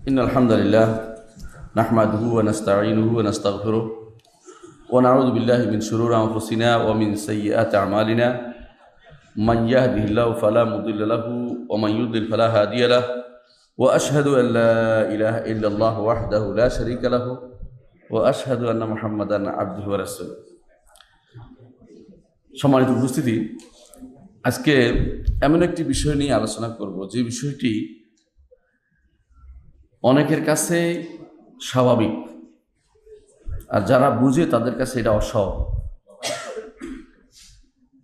إن الحمد لله نحمده ونستعينه ونستغفره ونعوذ بالله من شرور أنفسنا ومن سيئات أعمالنا من يهده الله فلا مضل له ومن يضلل فلا هادي له وأشهد أن لا إله إلا الله وحده لا شريك له وأشهد أن محمدا عبده ورسوله। সম্মানিত উপস্থিতি, আজকে এমন একটি বিষয় নিয়ে আলোচনা করব যে বিষয়টি অনেকের কাছে স্বাভাবিক, আর যারা বুঝে তাদের কাছে এটা অস্বাভাবিক।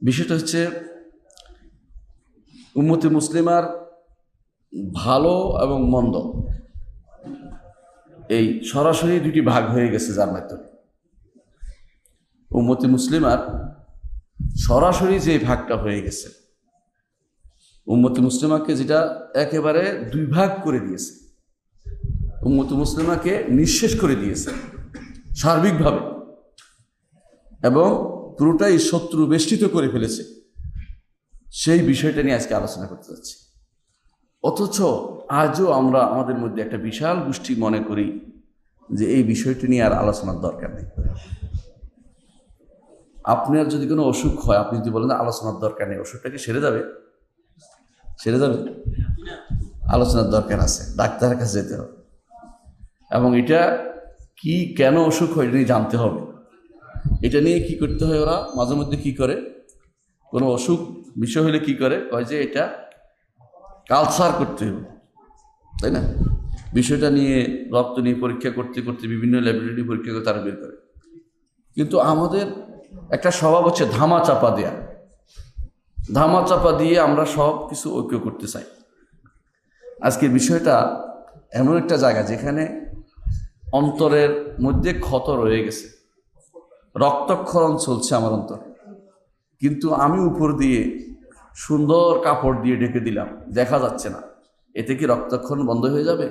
বিষয়টা হচ্ছে উম্মতে মুসলিমার ভালো এবং মন্দ এই সরাসরি দুটি ভাগ হয়ে গেছে, যার মাধ্যমে উম্মতে মুসলিমার সরাসরি যে ভাগটা হয়ে গেছে, উম্মতে মুসলিমাকে যেটা একেবারে দুই ভাগ করে দিয়েছে, উম্মতে মুসলিমাকে নিঃশেষ করে দিয়েছে সার্বিকভাবে এবং পুরোটাই শত্রু বেষ্টিত করে ফেলেছে, সেই বিষয়টা নিয়ে আজকে আলোচনা করতে যাচ্ছি। অথচ আজও আমরা আমাদের মধ্যে একটা বিশাল গোষ্ঠী মনে করি যে এই বিষয়টি নিয়ে আর আলোচনার দরকার নেই। আপনার যদি কোনো অসুখ হয়, আপনি যদি বলেন আলোচনার দরকার নেই, অসুখটা কি সেরে যাবে? সেরে যাবে? আলোচনার দরকার আছে, ডাক্তারের কাছে যেতে হবে এবং এটা কি কেন অসুখ হয় এটা নিয়ে জানতে হবে। এটা নিয়ে কি করতে হয়, ওরা মাঝে মধ্যে কি করে, কোনো অসুখ বিষয় হলে কি করে, কয় যে এটা কালচার করতে হবে, তাই না? বিষয়টা নিয়ে রক্ত নিয়ে পরীক্ষা করতে করতে বিভিন্ন ল্যাবরেটরি পরীক্ষা করে তারা বের করে। কিন্তু আমাদের একটা স্বভাব হচ্ছে ধামা চাপা দেয়া, ধামা চাপা দিয়ে আমরা সব কিছু ঐক্য করতে চাই। আজকের বিষয়টা এমন একটা জায়গা যেখানে অন্তরের মধ্যে ক্ষত রয়ে গেছে, রক্তক্ষরণ চলছে আমার অন্তর, কিন্তু আমি উপর দিয়ে সুন্দর কাপড় দিয়ে ঢেকে দিলাম, দেখা যাচ্ছে না। এতে কি রক্তক্ষরণ বন্ধ হয়ে যাবে?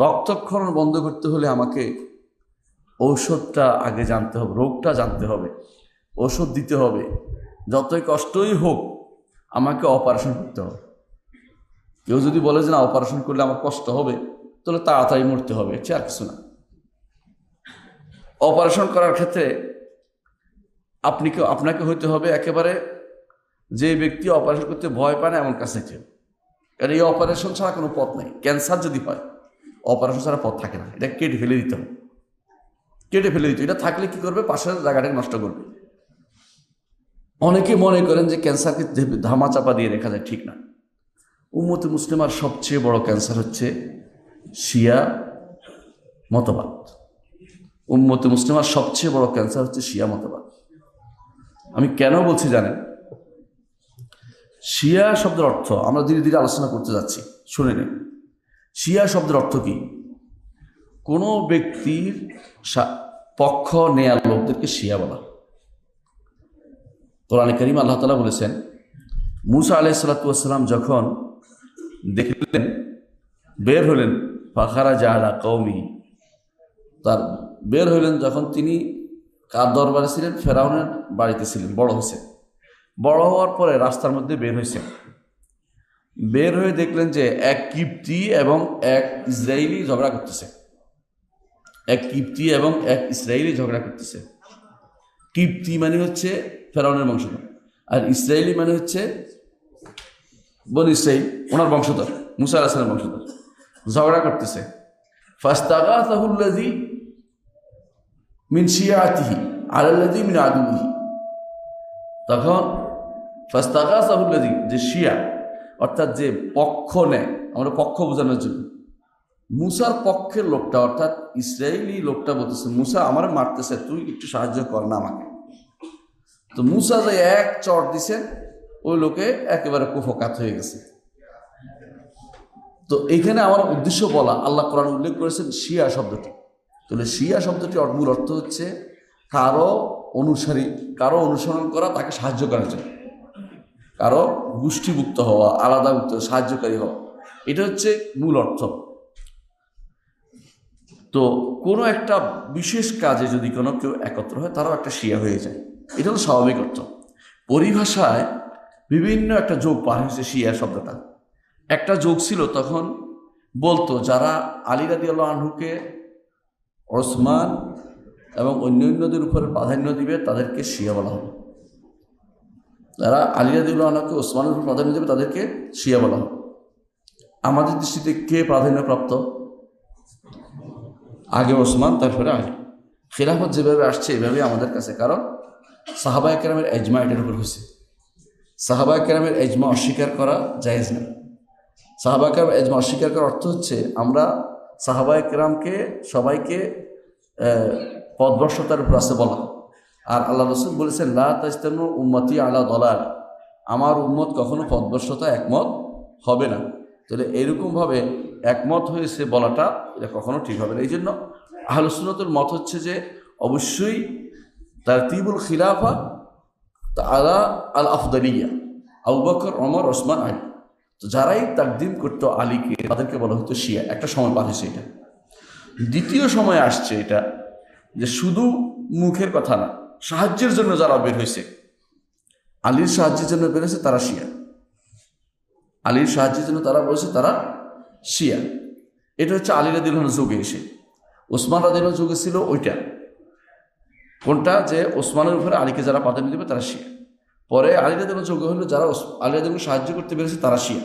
রক্তক্ষরণ বন্ধ করতে হলে আমাকে ঔষধটা আগে জানতে হবে, রোগটা জানতে হবে, ওষুধ দিতে হবে, যতই কষ্টই হোক আমাকে অপারেশন করতে হবে। কেউ যদি বলে যে না অপারেশন করলে আমার কষ্ট হবে, তাহলে তাড়াতাড়ি মরতে হবে, আর কিছু না। অপারেশন করার ক্ষেত্রে আপনাকে হইতে হবে একেবারে যে ব্যক্তি অপারেশন করতে ভয় পায় না এমন কাছে কেউ, কারণ এই অপারেশন ছাড়া কোনো পথ নেই। ক্যান্সার যদি হয়, অপারেশন ছাড়া পথ থাকে না, এটা কেটে ফেলে দিতে হবে, কেটে ফেলে দিতে। এটা থাকলে কি করবে, পাশের জায়গাটাকে নষ্ট করবে। অনেকে মনে করেন যে ক্যান্সারকে ধামা চাপা দিয়ে রেখা যায়, ঠিক না। উম্মতে মুসলিমার সবচেয়ে বড় ক্যান্সার হচ্ছে শিয়া মতবাদ। উম্মতে মুসলিমার সবচেয়ে বড় ক্যান্সার হচ্ছে শিয়া মতবাদ। আমি কেন বলছি জানেন? শিয়া শব্দের অর্থ আমরা ধীরে ধীরে আলোচনা করতে যাচ্ছি, শুনে নিন। শিয়া শব্দের অর্থ কি? কোনো ব্যক্তির পক্ষ নেয়ার লোকদেরকে শিয়া বলা। কোরআনে কারীমে আল্লাহ তাআলা বলেছেন, মুসা আলাইহিস সালাতু ওয়াস সালাম যখন দেখলেন, বের হলেন, ফাখারাজা আলা কওমি, তার বের হইলেন যখন তিনি কার দরবারে ছিলেন? ফেরাউনের বাড়িতে ছিলেন, বড় হয়েছে। বড় হওয়ার পরে রাস্তার মধ্যে বের হয়েছেন, বের হয়ে দেখলেন যে এক কিপ্তি এবং এক ইসরায়েলি ঝগড়া করতেছে। এক কিপ্তি এবং এক ইসরায়েলি ঝগড়া করতেছে। কিপ্তি মানে হচ্ছে ফেরাউনের বংশধর, আর ইসরায়েলি মানে হচ্ছে বনি ইসরাইল, ওনার বংশধর, মুসা আলাইহিস সালামের বংশধর। ঝগড়া করতেছে। ফাস্তাগাসাহুল্লাযী মিন শিয়াতিহি আলাল্লাযী মিন আদুইহি, তখন ফাস্তাগাসাহুল্লাযী, যে শিয়া অর্থাৎ যে পক্ষ নেয়, আমরা পক্ষ বোঝানোর জন্য, মুসার পক্ষের লোকটা অর্থাৎ ইসরায়েলি লোকটা বলতেছে, মুসা আমার মারতেছে, তুই একটু সাহায্য কর না আমাকে। তো মুসা যে এক চট দিছেন, ওই লোকে একেবারে কুফকাত হয়ে গেছে। তো এইখানে আমার উদ্দেশ্য বলা, আল্লাহ কোরআন উল্লেখ করেছেন শিয়া শব্দটি। তাহলে শিয়া শব্দটি মূল অর্থ হচ্ছে কারো অনুসারী, কারো অনুসরণ করা, তাকে সাহায্য করার জন্য, কারো গোষ্ঠীভুক্ত হওয়া, আলাদাভুক্ত, সাহায্যকারী হওয়া, এটা হচ্ছে মূল অর্থ। তো কোনো একটা বিশেষ কাজে যদি কোনো কেউ একত্র হয়, তারাও একটা শিয়া হয়ে যায়, এটা হলো স্বাভাবিক অর্থ। পরিভাষায় বিভিন্ন একটা যোগ পার হয়েছে শিয়া শব্দটা। একটা যোগ ছিল তখন বলতো যারা আলী রাদিয়াল্লাহু আনহুকে, ওসমান এবং অন্যান্যদের উপরে প্রাধান্য দিবে তাদেরকে শিয়া বলা হবে। যারা আলী রাদিয়াল্লাহু আনহুকে, ওসমানের উপর প্রাধান্য দেবে তাদেরকে শিয়া বলা হবে। আমাদের দৃষ্টিতে কে প্রাধান্যপ্রাপ্ত? আগে ওসমান, তারপরে আলী। খিলাফত যেভাবে আসছে এভাবেই আমাদের কাছে, কারণ সাহাবায়ে কেরামের এজমা এটার উপর হয়েছে। সাহাবায়ে কেরামের এজমা অস্বীকার করা জায়েজ না। সাহাবায়ে কেরাম এজমা অস্বীকার করার অর্থ হচ্ছে আমরা সাহাবায়ে কেরামকে সবাইকে পথভ্রষ্টতার উপর আছে বলা। আর আল্লাহ রসুল বলেছেন, লা তাজতামু উম্মতি আলা দলাল, আমার উম্মত কখনো পথভ্রষ্টতা একমত হবে না। তাহলে এরকমভাবে একমত হয়েছে বলাটা এটা কখনো ঠিক হবে না। এই জন্য আহলুস সুন্নাতের মত হচ্ছে যে অবশ্যই তারতিবুল খিলাফা আলা আল আফদালিয়া, আবু বকর, ওমর, ওসমান, আলী। তো যারাই তাকদিম করতো আলীকে তাদেরকে বলা হতো শিয়া। একটা সময় পার হয়েছে এটা। দ্বিতীয় সময় আসছে এটা যে শুধু মুখের কথা না, সাহায্যের জন্য যারা বের হয়েছে, আলীর সাহায্যের জন্য বের হয়েছে তারা শিয়া। আলীর সাহায্যের জন্য তারা বলেছে তারা শিয়া। এটা হচ্ছে আলী রাদিয়াল্লাহু আনহু যুগে এসে। ওসমান রাদিয়াল্লাহু আনহু যুগে ছিল ওইটা, কোনটা যে ওসমানের উপরে আলীকে যারা প্রাধান্য দেবে তারা শিয়া। পরে আলী রাদিয়াল্লাহু আনহু যুগে হলো যারা আলী রাদিয়াল্লাহু আনহু সাহায্য করতে পেরেছে তারা শিয়া।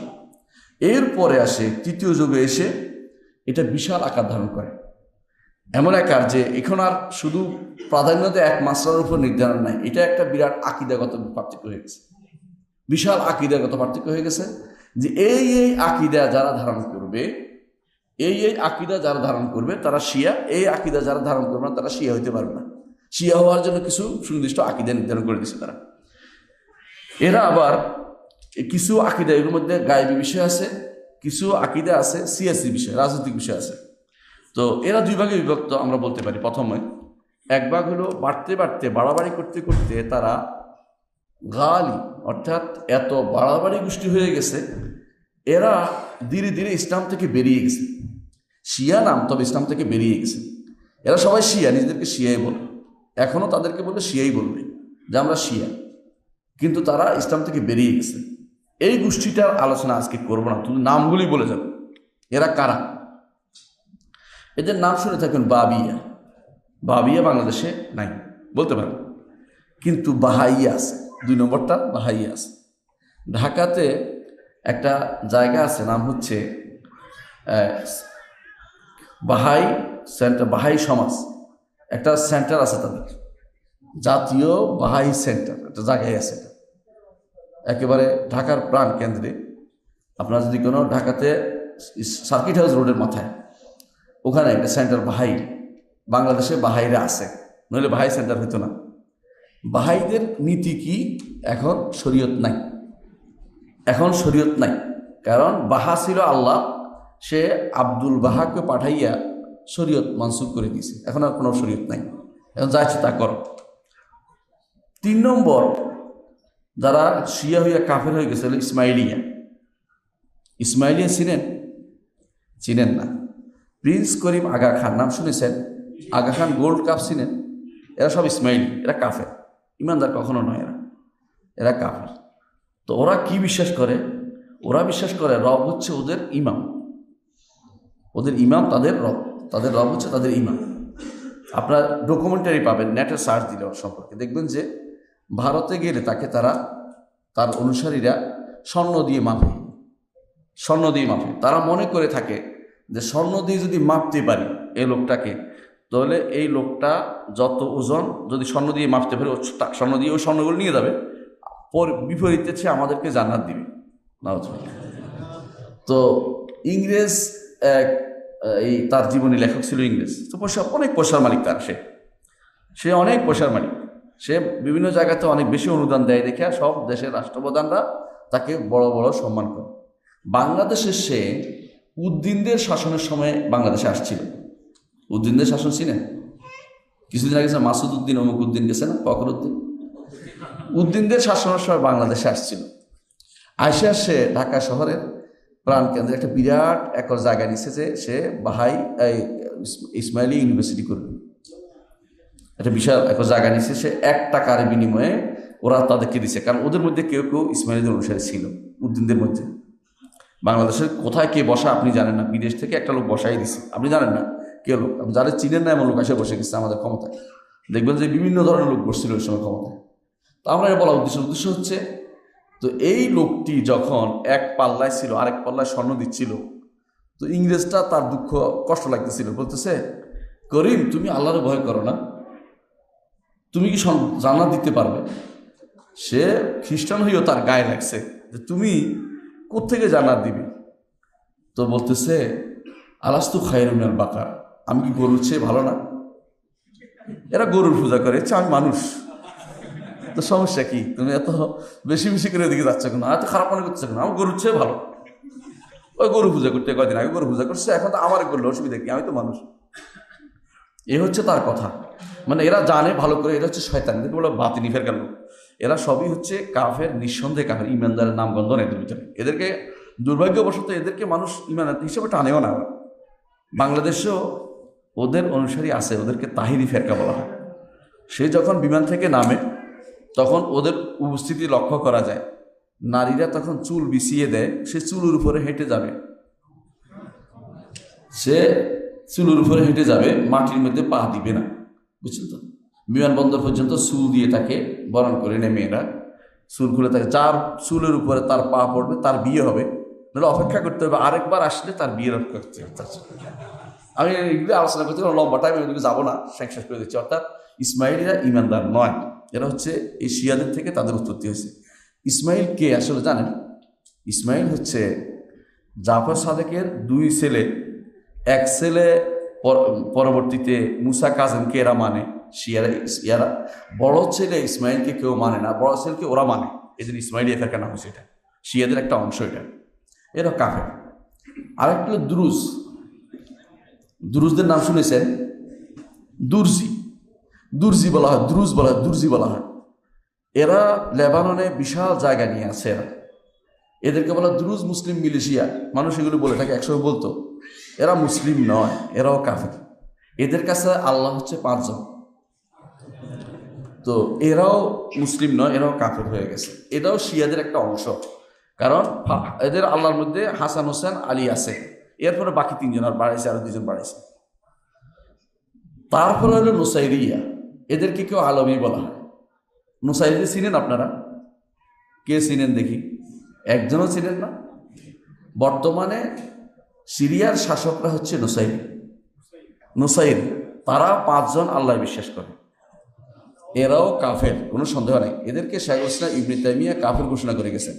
এরপরে আসে তৃতীয় যুগে এসে এটা বিশাল আকার ধারণ করে। এমন আকার যে এখন আর শুধু প্রাধান্যতে এক মাসলার উপর নির্ধারণ নাই, এটা একটা বিরাট আকীদাগত পার্থক্য হয়ে গেছে। বিশাল আকীদাগত পার্থক্য হয়ে গেছে যে এই আকীদা যারা ধারণ করবে, এই আকীদা যারা ধারণ করবে তারা শিয়া, এই আকীদা যারা ধারণ করবে না তারা শিয়া হইতে পারবে না। শিয়া হওয়ার জন্য কিছু সুনির্দিষ্ট আকীদা নির্ধারণ করে দিচ্ছে তারা। এরা আবার কিছু আকীদা, এর মধ্যে গায়েবী বিষয় আছে, কিছু আকীদা আছে সিয়াসি বিষয়, রাজনৈতিক বিষয় আছে। তো এরা দুই ভাগে বিভক্ত আমরা বলতে পারি। প্রথমে এক ভাগ হলো বাড়তে বাড়তে, বাড়াবাড়ি করতে করতে তারা গালি, অর্থাৎ এত বাড়াবাড়ি গোষ্ঠী হয়ে গেছে, এরা ধীরে ধীরে ইসলাম থেকে বেরিয়ে গেছে। শিয়া নাম, তবে ইসলাম থেকে বেরিয়ে গেছে। এরা সবাই শিয়া, নিজেদেরকে শিয়াই বলে, এখনও তাদেরকে বলবে শিয়াই বলবে যে আমরা শিয়া, কিন্তু তারা ইসলাম থেকে বেরিয়ে গেছে। এই গোষ্ঠীটার আলোচনা আজকে করবো না, তুমি নামগুলি বলে যাবে এরা কারা। এদের নাম শুনে থাকেন বাবিয়া। বাবিয়া বাংলাদেশে নাই বলতে পারেন, কিন্তু বাহাইয়া আছে। 2 নম্বরটা বাহাইয়া আছে। ঢাকাতে একটা জায়গা আছে, নাম হচ্ছে বাহাই সেন্টার, বাহাই সমাজ একটা সেন্টার আছে তাদের, জাতীয় বাহাই সেন্টার একটা জায়গায় আছে। একেবারে ঢাকার প্রাণ কেন্দ্রে। আপনার যদি কোনো ঢাকাতে সার্কিট হাউস রোডের মাথায় ওখানে একটা সেন্টার বাহাই, বাংলাদেশে বাহাইরা আছে, নইলে বাহাই সেন্টার হইতো না। বাহাইদের নীতি কি? এখন শরীয়ত নাই, এখন শরীয়ত নাই। কারণ বাহা ছিল আল্লাহ, সে আব্দুল বাহাকে পাঠাইয়া শরীয়ত মানসুখ করে দিয়েছে। এখন আর কোনো শরীয়ত নাই, এখন যা ইচ্ছে তা করো। 3 নম্বর যারা শিয়া হইয়া কাফের হয়ে গেছে ইসমাইলিয়া। ইসমাইলিয়া চিনেন না? প্রিন্স করিম আগা খান নাম শুনেছেন? আগা খান গোল্ড কাপ চিনেন? এরা সব ইসমাইলি, এরা কাফের, ইমানদার কখনো নয়। এরা কাফের। তো ওরা কি বিশ্বাস করে? ওরা বিশ্বাস করে রব হচ্ছে ওদের ইমাম, ওদের ইমাম তাদের রব, তাদের রব হচ্ছে তাদের ইমাম। আপনার ডকুমেন্টারি পাবেন, নেটে সার্চ দিলে ওর সম্পর্কে দেখবেন যে ভারতে গেলে তাকে তার অনুসারীরা স্বর্ণ দিয়ে মাপে, স্বর্ণ দিয়ে মাপে। তারা মনে করে থাকে যে স্বর্ণ দিয়ে যদি মাপতে পারি এই লোকটাকে, তাহলে এই লোকটা যত ওজন যদি স্বর্ণ দিয়ে মাপতে পারি, স্বর্ণ দিয়ে ওই স্বর্ণগুলো নিয়ে যাবে, বিপরীতে সে আমাদেরকে জান্নাত দিবে। তো ইংরেজ এই তার জীবনী লেখক ছিল ইংরেজ। তো অনেক পয়সার মালিক, সে অনেক পয়সার মালিক। সে বিভিন্ন জায়গাতে অনেক বেশি অনুদান দেয় দেখে সব দেশের রাষ্ট্রপ্রধানরা তাকে বড় বড় সম্মান করে। বাংলাদেশে সে উদ্দিনদের শাসনের সময় বাংলাদেশে আসছিল। উদ্দিনদের শাসন ছিলেন কিছুদিন আগে, মাসুদ উদ্দিন, অমুক উদ্দিন গেছে না, ফখর উদ্দিন, উদ্দিনদের শাসনের সময় বাংলাদেশে আসছিল। আইসা সে ঢাকা শহরের প্রাণকেন্দ্রে একটা বিরাট একর জায়গা নিচ্ছে যে সে বাহাই ইসমাইলি ইউনিভার্সিটি করবে। একটা বিশাল একর জায়গা নিচ্ছে সে, 1 টাকার বিনিময়ে ওরা তাদেরকে দিচ্ছে। কারণ ওদের মধ্যে কেউ কেউ ইসমাইলিদের অনুসারী ছিল উদ্দিনদের মধ্যে। বাংলাদেশের কোথায় কে বসা আপনি জানেন না, বিদেশ থেকে একটা লোক বসাই দিছে, আপনি জানেন না কে লোক, আপনি যারা চিনেন না এমন লোক এসে বসে গেছে আমাদের ক্ষমতায়। দেখবেন যে বিভিন্ন ধরনের লোক বসছিল ওই সময় ক্ষমতায়। তো আমরা এটা বলা উদ্দেশ্য হচ্ছে, তো এই লোকটি যখন এক পাল্লায় ছিল আরেক পাল্লায় স্বর্ণ দিচ্ছিল, তো ইংরেজটা তার দুঃখ কষ্ট লাগতেছিল, বলতেছে করিম তুমি আল্লাহর ভয় করো না, তুমি কি জান্নাত দিতে পারবে? সে খ্রিস্টান হইও তার গায়ে লাগছে যে তুমি কোত্থেকে জান্নাত দিবি? তো বলতেছে আলাস্তু খায়রুন মিনাল বাকার, আমি কি গরুর চেয়ে ভালো না? এরা গরুর পূজা করে, আমি মানুষ, তো সমস্যা কি? তুমি এত বেশি বেশি করে এদিকে যাচ্ছ কেন, এত খারাপ মনে করছো কেন? আমার গরুর চেয়ে ভালো। ওই গরু পূজা করতে কয়দিন আগে গরু পূজা করছে, এখন তো আমার করলো, অসুবিধা কি? আমি তো মানুষ। এ হচ্ছে তার কথা। মানে এরা জানে ভালো করে, এরা হচ্ছে শয়তান, এদেরকে বলে বাতিনি ফেরকার লোক। এরা সবই হচ্ছে কাফের, নিঃসন্দেহে কাফের, ইমানদারের নামগন্ধ নেই এদের ভিতরে। এদেরকে দুর্ভাগ্যবশত এদেরকে মানুষ ইমান হিসেবে টানেও না। বাংলাদেশেও ওদের অনুসারী আছে, ওদেরকে তাহিরি ফেরকা বলা হয়। সে যখন বিমান থেকে নামে তখন ওদের উপস্থিতি লক্ষ্য করা যায়, নারীরা তখন চুল বিছিয়ে দেয়, সে চুলের উপরে হেঁটে যাবে, সে চুলের উপরে হেঁটে যাবে, মাটির মধ্যে পা দিবে না, বুঝছেন তো? বিমানবন্দর পর্যন্ত চুল দিয়ে তাকে বরণ করে নেয় মেয়েরা, চুল খুলে থাকে, যার চুলের উপরে তার পা পড়বে তার বিয়ে হবে, নাহলে অপেক্ষা করতে হবে আরেকবার আসলে তার বিয়ের অপেক্ষা করতে হবে। আমি এগুলো আলোচনা করতে লম্বা টাইম, এগুলো যাবো না, শেষ করে দিচ্ছি। অর্থাৎ ইসমাইলিরা ইমানদার নয়, এরা হচ্ছে এই শিয়াদের থেকে তাদের উৎপত্তি হয়েছে। ইসমাইল কে আসলে জানেন? ইসমাইল হচ্ছে জাফর সাদেকের দুই ছেলে, এক ছেলে পরবর্তীতে মুসা কাজেমকে এরা মানে, শিয়ারা বড় ছেলে ইসমাইলকে কেউ মানে না, বড় ছেলেকে ওরা মানে, এই জন্য ইসমাইলি ফেরকা নাম হচ্ছে। এটা শিয়াদের একটা অংশ, এটা এরা কাফের। আরেকটা হলো দুরুজ, দুরুজদের নাম শুনেছেন? দুরজি বলা হয়, দুরুজ বলা হয়, দুরজি বলা হয়। এরা লেবাননে বিশাল জায়গা নিয়ে আছে। এদেরকে বলা দুরুজ মুসলিম মিলিশিয়া, মানুষ এগুলো বলে থাকে, একসময় বলতো। এরা মুসলিম নয়, এরাও কাফের। এদের কাছে আল্লাহ হচ্ছে 5 জন, তো এরাও মুসলিম নয়, এরাও কাফের হয়ে গেছে। এটাও শিয়াদের একটা অংশ, কারণ এদের আল্লাহর মধ্যে হাসান হোসেন আলী আছে, এরপরে বাকি 3 জন আর বাড়াইছে, আরো 2 জন বাড়াইছে। তারপরে হলো নুসাইরিয়া, এদেরকে কেউ আলমী বলা হয়। নুসাইরি চিনেন আপনারা? কে চিনেন দেখি? একজনও চিনেন না? বর্তমানে সিরিয়ার শাসকরা হচ্ছে নুসাইর, তারা 5 জন আল্লাহ বিশ্বাস করে, এরাও কাফের, কোনো সন্দেহ নেই। এদেরকে শাইখুল ইসলাম ইবনে তাইমিয়া কাফের ঘোষণা করে গেছেন।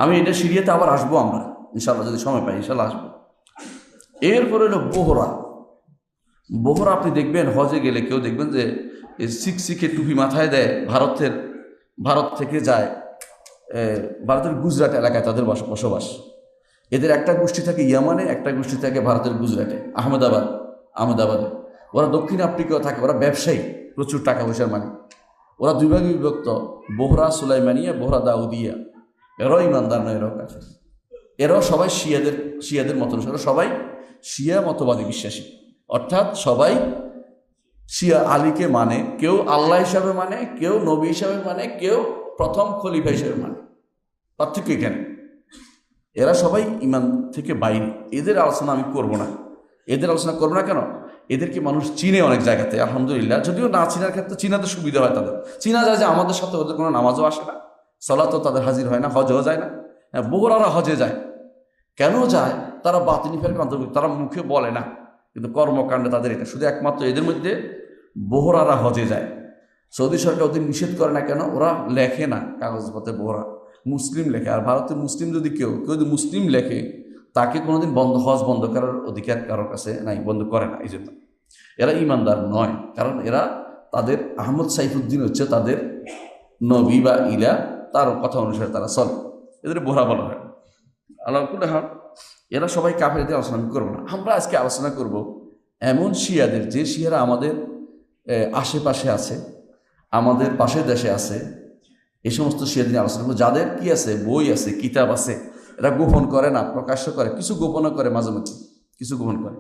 আমি এটা সিরিয়াতে আবার আসবো, আমরা ইনশাআল্লাহ যদি সময় পাই ইনশাআল্লাহ আসবো। এরপরে হলো বোহরা আপনি দেখবেন হজে গেলে, কেউ দেখবেন যে শিখে টুপি মাথায় দেয়, ভারত থেকে যায়, ভারতের গুজরাট এলাকায় তাদের বসবাস। এদের একটা গোষ্ঠী থাকে ইয়ামানে, একটা গোষ্ঠী থাকে ভারতের গুজরাটে, আহমেদাবাদে। ওরা দক্ষিণ আফ্রিকাও থাকে, ওরা ব্যবসায়ী, প্রচুর টাকা পয়সার মালিক। ওরা 2 ভাগে বিভক্ত, বোহরা সুলাইমানিয়া, বোহরা দাউদিয়া। এরাও ইমানদার নয়, এরাও কাফের। এরাও সবাই শিয়াদের মত, সবাই শিয়া মতবাদী বিশ্বাসী, অর্থাৎ সবাই শিয়া আলীকে মানে, কেউ আল্লাহ হিসাবে মানে, কেউ নবী হিসাবে মানে, কেউ প্রথম খলিফা হিসাবে মানে। পার্থক্য এখানে। এরা সবাই ইমান থেকে বাইরে, এদের আলোচনা আমি করব না। কেন? এদেরকে মানুষ চিনে অনেক জায়গাতে, আলহামদুলিল্লাহ। যদিও না চিনার ক্ষেত্রে চিনাতে সুবিধা হয়, তাদের চিনা যায় যে আমাদের সাথে ওদের কোনো নামাজও আসে না, সালাতও তাদের হাজির হয় না, হজও যায় না। বোহরারা হজে যায়, কেন যায়? তারা বাতিনি ফেরকার অন্তর্ভুক্ত, তারা মুখে বলে না, কিন্তু কর্মকাণ্ডে তাদের এটা। শুধু একমাত্র এদের মধ্যে বোহরারা হজে যায়। সৌদি সরকার ওদের নিষেধ করে না, কেন? ওরা লেখে না কাগজপত্রে বোহরা, মুসলিম লেখে। আর ভারতের মুসলিম যদি কেউ যদি মুসলিম লেখে, তাকে কোনোদিন হজ বন্ধ করার অধিকার কারোর কাছে নাই, বন্ধ করে না। এই জন্য এরা ইমানদার নয়, কারণ এরা তাদের আহমদ সাইফুদ্দিন হচ্ছে তাদের নবী বা ইলা, তার কথা অনুসারে তারা চলে, এদের বোহরা বলা হয়। আল্লাহ এরা সবাই কাফের, এদের আলোচনা করবো না। আমরা আজকে আলোচনা করব এমন শিয়াদের, যে শিয়ারা আমাদের আশেপাশে আছে, আমাদের পাশের দেশে আছে, এই সমস্ত শিয়াদের নিয়ে আলোচনা করবো, যাদের কি আছে, বই আছে, কিতাব আছে, এরা গোপন করে না, প্রকাশ্য করে, কিছু গোপনও করে, মাঝে মাঝে কিছু গোপন করে।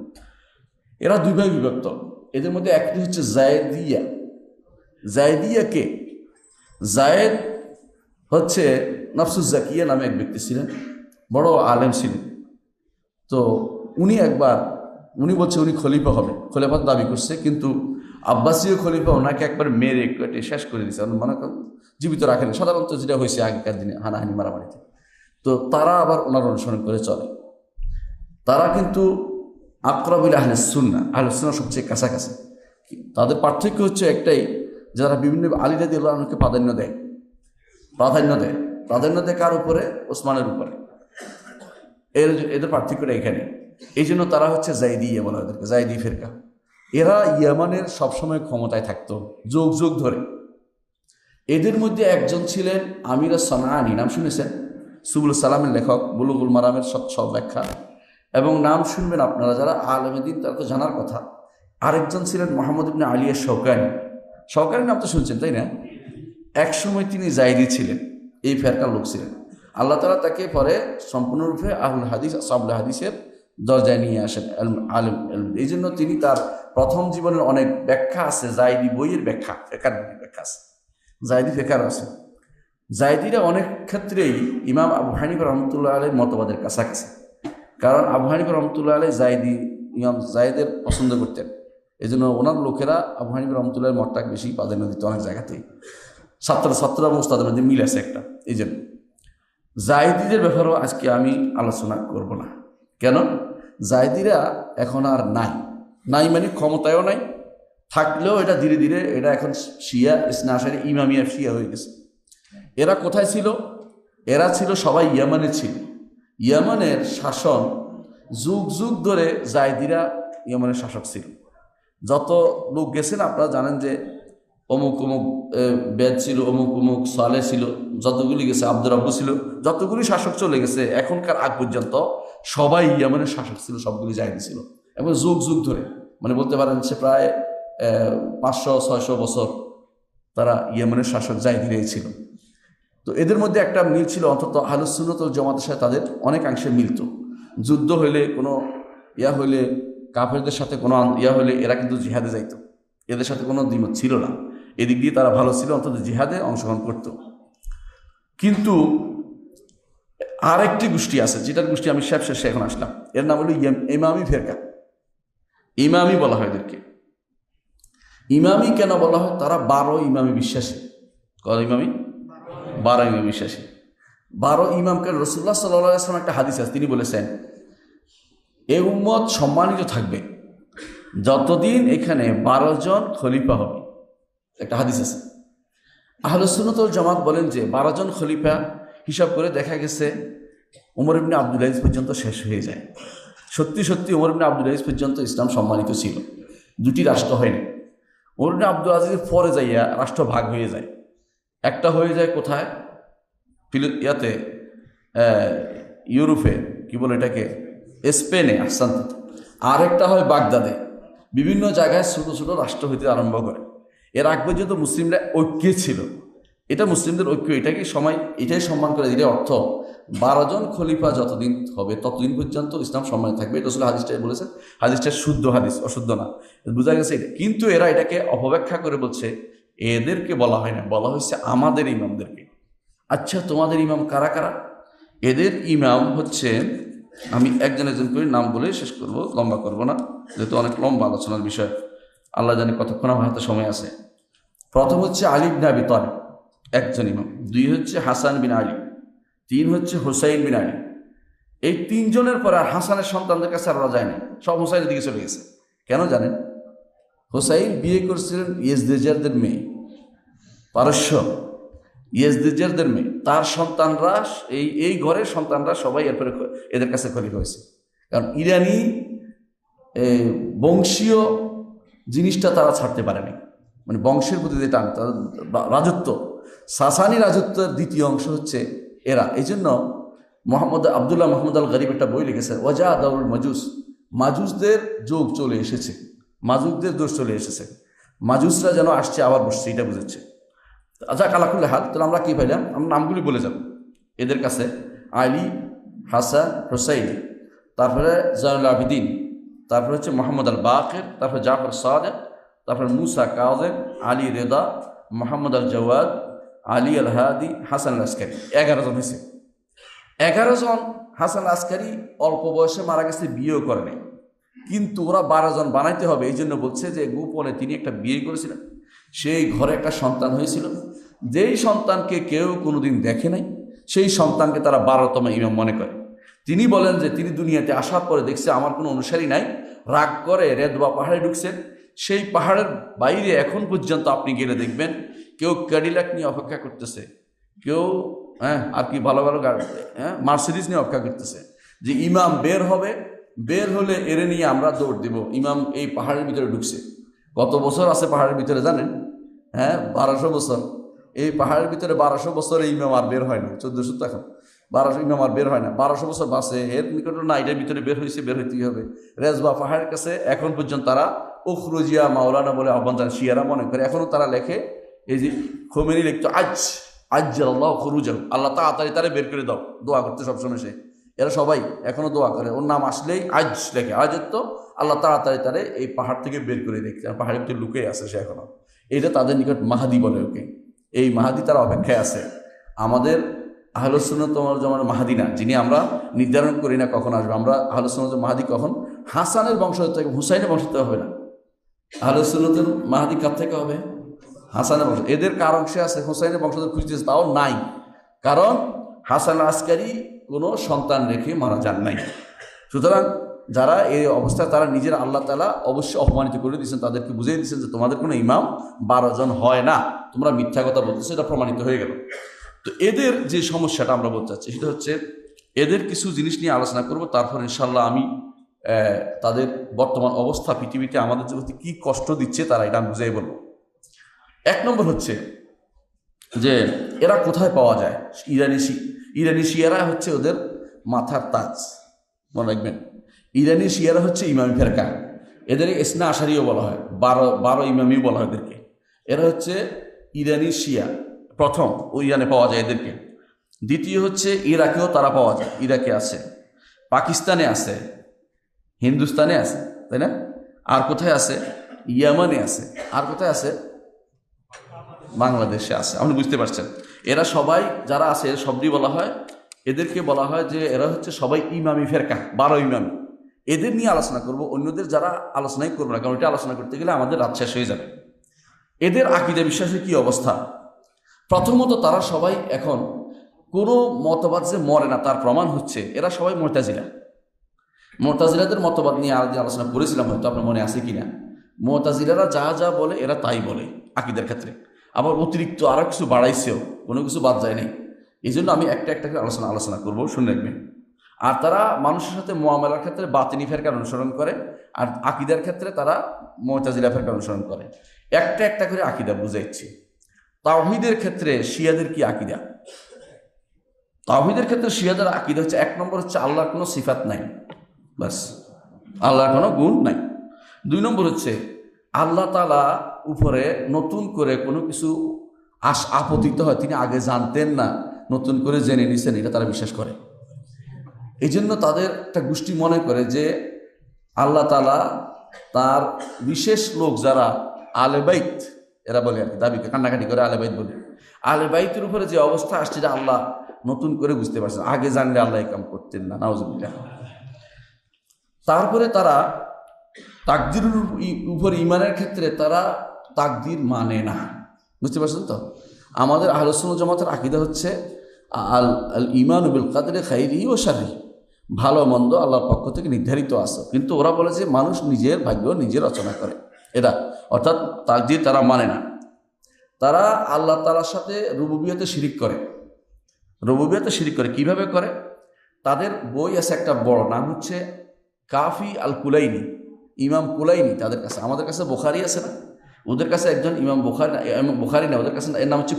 এরা 2 ভাগে বিভক্ত। এদের মধ্যে একটি হচ্ছে জায়দিয়া কে? জায়েদ হচ্ছে নফসুজ জাকিয়া নামে এক ব্যক্তি ছিলেন, বড় আলেম ছিলেন। তো উনি বলছে উনি খলিফা হবে, খলিফার দাবি করছে, কিন্তু আব্বাসীয় খলিফা ওনাকে একবার মেরে কেটে শেষ করে দিয়েছে, মনে করেন জীবিত রাখেন, সাধারণত যেটা হয়েছে আগেকার দিনে হানাহানি মারামারিতে। তো তারা আবার ওনার অনুসরণ করে চলে। তারা কিন্তু আকরাবুল আহলে সুন্নাহ, আহলে সুন্নাহ সবচেয়ে কাছাকাছি। তাদের পার্থক্য হচ্ছে একটাই, যারা বিভিন্ন আলী রাদিয়াল্লাহু আনহুকে প্রাধান্য দেয় কার উপরে? ওসমানের উপরে। এদের পার্থক্যটা এখানে। এই জন্য তারা হচ্ছে জাইদিয়া বলা হয় এদেরকে, জাইদি ফিরকা। এরা ইয়ামানের সবসময় ক্ষমতায় থাকতো যুগ যুগ ধরে। এদের মধ্যে একজন ছিলেন আমির সানাআনী, নাম শুনেছেন? সুবুল সালামের লেখক, বুলুগুল মারামের সব ব্যাখ্যা। এবং নাম শুনবেন আপনারা যারা আলেমে দ্বীন, তারা তো জানার কথা। আরেকজন ছিলেন মোহাম্মদ ইবনে আলী শওকানি নাম তো শুনছেন, তাই না? একসময় তিনি জাইদি ছিলেন, এই ফেরকার লোক ছিলেন। আল্লাহ তাআলা তাকে পরে সম্পূর্ণরূপে আহলুল হাদিস, আসহাবুল হাদিসের দরজায় নিয়ে আসেন, আলেম। এই জন্য তিনি তার প্রথম জীবনের অনেক ব্যাখ্যা আছে, জাইদি বইয়ের ব্যাখ্যা, ফেকার বইয়ের ব্যাখ্যা আছে, জাইদি ফেকার আছে। জাইদিরা অনেক ক্ষেত্রেই ইমাম আবু হানিফা রহমতুল্লাহ আলাইহির মতবাদের কাছাকাছি। কারণ আবু হানিফা রহমতুল্লাহ আলাইহি ইমাম জাইদের পছন্দ করতেন। এই জন্য ওনার লোকেরা আবু হানিফা রহমতুল্লাহের মতটাকে বেশি প্রাধান্য দিত অনেক জায়গাতেই। ছাত্র এবং ওস্তাদের মধ্যে মিল আছে একটা। এই জন্য জাইদিদের ব্যাপারেও আজকে আমি আলোচনা করব না। কেন? জাইদিরা এখন আর নাই মানে ক্ষমতায়ও নাই, থাকলেও এটা ধীরে ধীরে এটা এখন শিয়া, ইসনা আশারি, ইমামিয়া শিয়া হয়ে গেছে। এরা কোথায় ছিল? এরা ছিল সবাই ইয়ামানে ছিল। ইয়ামানের শাসন যুগ যুগ ধরে জাইদিরা ইয়ামানের শাসক ছিল। যত লোক গেছেন আপনারা জানেন যে অমুক বেদ ছিল, অমুক সালে ছিল, যতগুলি গেছে, আব্দুর রাব্বু ছিল, যতগুলি শাসক চলে গেছে এখনকার আগ পর্যন্ত সবাই ইয়ামানের শাসক ছিল, সবগুলি জাইদি ছিল। এবং যুগ যুগ ধরে, মানে বলতে পারেন সে প্রায় 500-600 বছর তারা ইয়ামানের শাসক জাইদিরাই ছিল। তো এদের মধ্যে একটা মিল ছিল, অন্তত আহলুস সুন্নাত ওয়াল জামাতের সাথে তাদের অনেকাংশে মিলত। যুদ্ধ হইলে, কোনো হইলে, কাফেরদের সাথে কোনো হইলে এরা কিন্তু জিহাদে যাইত, এদের সাথে কোনো দ্বিমত ছিল না। এদিক দিয়ে তারা ভালো ছিল, অন্তত জিহাদে অংশগ্রহণ করত। কিন্তু আরেকটি গোষ্ঠী আছে, যেটার গোষ্ঠী আমি শেষে এখন আসলাম, এর নাম হলো ইমামি ফেরকা। ইমামি বলা হয় এদেরকে। ইমামি কেন বলা হয়? তারা 12 ইমামি বিশ্বাসী। কত ইমামি? 12 ইমামি বিশ্বাসী। 12 ইমামকে রাসূলুল্লাহ সাল্লাল্লাহু আলাইহি ওয়াসাল্লাম একটা হাদিস আছে, তিনি বলেছেন এই উম্মত সম্মানিত থাকবে যতদিন এখানে 12 জন খলিফা হবে। একটা হাদিস আছে। আহলুস সুন্নাত ওয়াল জামাত বলেন যে 12 জন খলিফা হিসাব করে দেখা গেছে ওমর ইবনে আব্দুল আজিজ পর্যন্ত শেষ হয়ে যায়। সত্যি ওমর ইবনে আব্দুল আজিজ পর্যন্ত ইসলাম সম্মানিত ছিল, দুটি রাষ্ট্র হয়নি। ওমর ইবনে আব্দুল আজিজের পরে যাইয়া রাষ্ট্র ভাগ হয়ে যায়। একটা হয়ে যায় কোথায়? ইউরোপে, কি বলে এটাকে, স্পেনে, আরেকটা হয় বাগদাদে। বিভিন্ন জায়গায় ছোট ছোট রাষ্ট্র হইতে আরম্ভ করে। এর আগ পর্যন্ত মুসলিমরা ঐক্যে ছিল। এটা মুসলিমদের ঐক্য, এটাই সম্মান করে দিলে অর্থ 12 জন খলিফা যতদিন হবে ততদিন পর্যন্ত ইসলাম সম্মানিত থাকবে। এটা আসলে হাদিসটা বলেছেন, হাদিসটা শুদ্ধ হাদিস, অশুদ্ধ না, বোঝা গেছে এটা। কিন্তু এরা এটাকে অপব্যাখ্যা করে বলছে এদেরকে বলা হয় না, বলা হয়েছে আমাদের ইমামদেরকে। আচ্ছা, তোমাদের ইমাম কারা কারা? এদের ইমাম হচ্ছে, আমি একজন করে নাম বলে শেষ করব, লম্বা করব না, যেহেতু অনেক লম্বা আলোচনার বিষয়, আল্লাহ জানে কতক্ষণ আমার হাতে সময় আছে। প্রথম হচ্ছে আলী ইবনে আবি তালিব, একজন ইমাম। 2 হচ্ছে হাসান বিন আলী। 3 হচ্ছে হুসাইন বিন আলী। এই 3 জনের পরে আর হাসানের সন্তানদের কাছে আর যায় না, সব হুসাইনের দিকে চলে গেছে। কেন জানেন? হুসাইন বিয়ে করছিলেন ইয়েজদেজারদের মেয়ে, পারস্য ইয়েজদেজারদের মেয়ে। তার সন্তানরা, এই ঘরের সন্তানরা সবাই এরপরে এদের কাছে খলিফা হয়েছে। কারণ ইরানি বংশীয় জিনিসটা তারা ছাড়তে পারেনি, মানে বংশের প্রতি যে টান, তাদের রাজত্ব, সাসানি রাজত্বের দ্বিতীয় অংশ হচ্ছে এরা। এই জন্য আবদুল্লাহ মোহাম্মদ আল গরিব একটা বই লিখেছে, ওয়াজা দাউল মাজুস, মাজুসদের যোগ চলে এসেছে, মাজুসদের দোষ চলে এসেছে, মাজুসরা যেন আসছে আবার বসছে, এটা বুঝেছে। আচ্ছা, কালাকুল্লে হাল, তাহলে আমরা কি পাইলাম? আমরা নামগুলি বলে যাব এদের কাছে: আলী, হাসান, হুসাইন, তারপরে জয়নুল আবিদিন, তারপরে হচ্ছে মোহাম্মদ আল বাকির, তারপরে জাফর সাদেক, তারপরে মুসা কাজেম, আলী রেদা, মোহাম্মদ আল জওয়াদ, আলী আল হাদি, হাসান আল আসকারি। 11 জন হয়েছে। 11 জন হাসান আসকারি অল্প বয়সে মারা গেছে, বিয়েও করে নাই, কিন্তু ওরা 12 জন বানাইতে হবে, এই জন্য বলছে যে গোপনে তিনি একটা বিয়ে করেছিলেন, সেই ঘরে একটা সন্তান হয়েছিল, যেই সন্তানকে কেউ কোনোদিন দেখে নাই, সেই সন্তানকে তারা 12তম ইমাম মনে করে। তিনি বলেন যে তিনি দুনিয়াতে আসার পরে দেখছে আমার কোনো অনুসারী নাই, রাগ করে রেদবা পাহাড়ে ঢুকছেন। সেই পাহাড়ের বাইরে এখন পর্যন্ত আপনি গেলে দেখবেন কেউ ক্যাডিলাক নিয়ে অপেক্ষা করতেছে, কেউ আর কি ভালো ভালো গাড়ি মার্সিডিজ নিয়ে অপেক্ষা করতেছে যে ইমাম বের হবে, বের হলে এরে নিয়ে আমরা দৌড় দিব। ইমাম এই পাহাড়ের ভিতরে ঢুকছে। কত বছর আছে পাহাড়ের ভিতরে জানেন? 1200 বছর। এই পাহাড়ের ভিতরে 1200 বছরে ইমাম আর বের হয় না। 1400 এখন 1200 ইমাম আর বের হয় না। 1200 বছর বাসে এর নিকট না, এটার ভিতরে বের হয়েছে, বের হইতেই হবে। রেজবা পাহাড়ের কাছে এখন পর্যন্ত তারা উখরুজিয়া মাওলানা বলে আহ্বান জানান, শিয়ারা মনে করে। এখনও তারা লেখে, এই যে খোমেনি লিখতো আল্লাহ খরুজাল, আল্লাহ তাড়াতাড়ি তারা বের করে দাও, দোয়া করতে সবসময় সে। এরা সবাই এখনো দোয়া করে, ওর নাম আসলেই আজ লেখে। আজ তো আল্লাহ তাড়াতাড়ি তারে এই পাহাড় থেকে বের করে দেখছে, আর পাহাড়ের ভিতরে লুকে আছে সে এখনো। এটা তাদের নিকট মাহাদি বলে ওকে। এই মাহাদি তারা অপেক্ষায় আছে। আমাদের আহলুস সুন্নাত ওয়াল জামাতের মাহাদি না, যিনি আমরা নির্ধারণ করি না কখন আসবে। আমরা আহলুস সুন্নাতের মাহাদি কখন? হাসানের বংশধর থেকে, হুসাইনের বংশধর হবে না। আহলুস সুন্নাতের মাহাদি কার থেকে হবে? হাসানের বংশ। এদের কার অংশে আছে? হুসাইনের বংশধর খুঁজতেছে, তাও নাই। কারণ হাসান আসকারি কোনো সন্তান রেখে মারা যান নাই। সুতরাং যারা এই অবস্থায়, তারা নিজের আল্লাহ তাআলা অবশ্যই অপমানিত করে দিয়েছেন, তাদেরকে বুঝিয়ে দিয়েছেন যে তোমাদের কোনো ইমাম 12 জন হয় না, তোমরা মিথ্যা কথা বলতেছো, এটা প্রমাণিত হয়ে গেল। তো এদের যে সমস্যাটা আমরা বলতে চাচ্ছি সেটা হচ্ছে, এদের কিছু জিনিস নিয়ে আলোচনা করব, তারপর ইনশাল্লাহ আমি তাদের বর্তমান অবস্থা পৃথিবীতে আমাদের জগতে কী কষ্ট দিচ্ছে তারা এটা আমি বুঝাই বলবো। 1 নম্বর হচ্ছে যে এরা কোথায় পাওয়া যায়? ইরানি শিয়ারা হচ্ছে ওদের মাথার তাজ, মনে রাখবেন। ইরানি শিয়ারা হচ্ছে ইমামি ফেরকা, এদের ইসনা আশারিও বলা হয়, 12 ইমামিও বলা হয় এদেরকে। এরা হচ্ছে ইরানি শিয়া, প্রথম ও ইরানে পাওয়া যায় এদেরকে। দ্বিতীয় হচ্ছে ইরাকেও তারা পাওয়া যায়, ইরাকে আছে, পাকিস্তানে আছে, হিন্দুস্তানে আছে, তাই না? আর কোথায় আছে? ইয়ামানে আছে। আর কোথায় আছে? বাংলাদেশে আছে। আপনি বুঝতে পারছেন, এরা সবাই যারা আছে সবই বলা হয়, এদেরকে বলা হয় যে এরা হচ্ছে সবাই ইমামি ফেরকা, 12 ইমামি। এদের নিয়ে আলোচনা করব, অন্যদের যারা আলোচনাই করবো না, কারণ এটা আলোচনা করতে গেলে আমাদের রাত শেষ হয়ে যাবে। এদের আকীদা বিশ্বাসের কি অবস্থা? প্রথমত তারা সবাই এখন কোনো মতবাদ যে মরে না তার প্রমাণ হচ্ছে এরা সবাই মুতাজিলাদের মতবাদ নিয়ে আগে আলোচনা করেছিলাম, হয়তো আপনার মনে আছে কিনা। মুতাজিলারা যা যা বলে এরা তাই বলে আকীদার ক্ষেত্রে, আবার অতিরিক্ত আরও কিছু বাড়াইছেও, কোনো কিছু বাদ যায় নাই। এই জন্য আমি একটা একটা করে আলোচনা করবো, শুনে রাখবেন। আর তারা মানুষের সাথে মুআমালার ক্ষেত্রে বাতিনি ফেরকার অনুসরণ করে, আর আকীদার ক্ষেত্রে তারা মুতাজিলা ফেরকার অনুসরণ করে। একটা একটা করে আকীদা বুঝাইছি। তাওহীদের ক্ষেত্রে শিয়াদের কি আকীদা? তাওহীদের ক্ষেত্রে শিয়াদের আকীদা হচ্ছে, 1 নম্বর হচ্ছে আল্লাহর কোনো সিফাত নাই, বাস, আল্লাহর কোনো গুণ নাই। 2 নম্বর হচ্ছে আল্লাহ তাআলা উপরে নতুন করে কোনো কিছু আপতিত হয়, তিনি আগে জানতেন না, নতুন করে জেনে নিছেন, এটা তারা বিশ্বাস করে। এই জন্য তাদের একটা গোষ্ঠী মনে করে যে আল্লাহ তাআলা তার বিশেষ লোক যারা আহলে বাইত, এরা বলে আর কি, দাবিকে কান্নাকাটি করে আহলে বাইত বলে, আহলে বাইতের উপরে যে অবস্থা আসছে যে আল্লাহ নতুন করে বুঝতে পারছেন, আগে জানলে আল্লাহ এই কাম করতেন না, নাউজুবিল্লাহ। তারপরে তারা তাকদীরের উপর ঈমানের ক্ষেত্রে তারা তাকদীর মানে না, বুঝতে পারছেন তো? আমাদের আহলুস সুন্নাহ জামাতের আকীদা হচ্ছে আল ঈমানু বিল কদরি খাইরিহি ওয়া শাররিহি, ভালো মন্দ আল্লাহর পক্ষ থেকে নির্ধারিত আছে, কিন্তু ওরা বলে যে মানুষ নিজের ভাগ্য নিজে রচনা করে, এটা অর্থাৎ তাকদীর তারা মানে না। তারা আল্লাহ তাআলার সাথে রুবুবিয়তে শিরিক করে। কিভাবে করে? তাদের বই আছে একটা বড়, নাম হচ্ছে কাফি আল কুলাইনি, ইমাম কুলাইনি তাদের কাছে। আমাদের কাছে বুখারী আছে না, ওদের কাছে একজন ইমাম বুখারী না, ওদের কাছে এর নাম হচ্ছে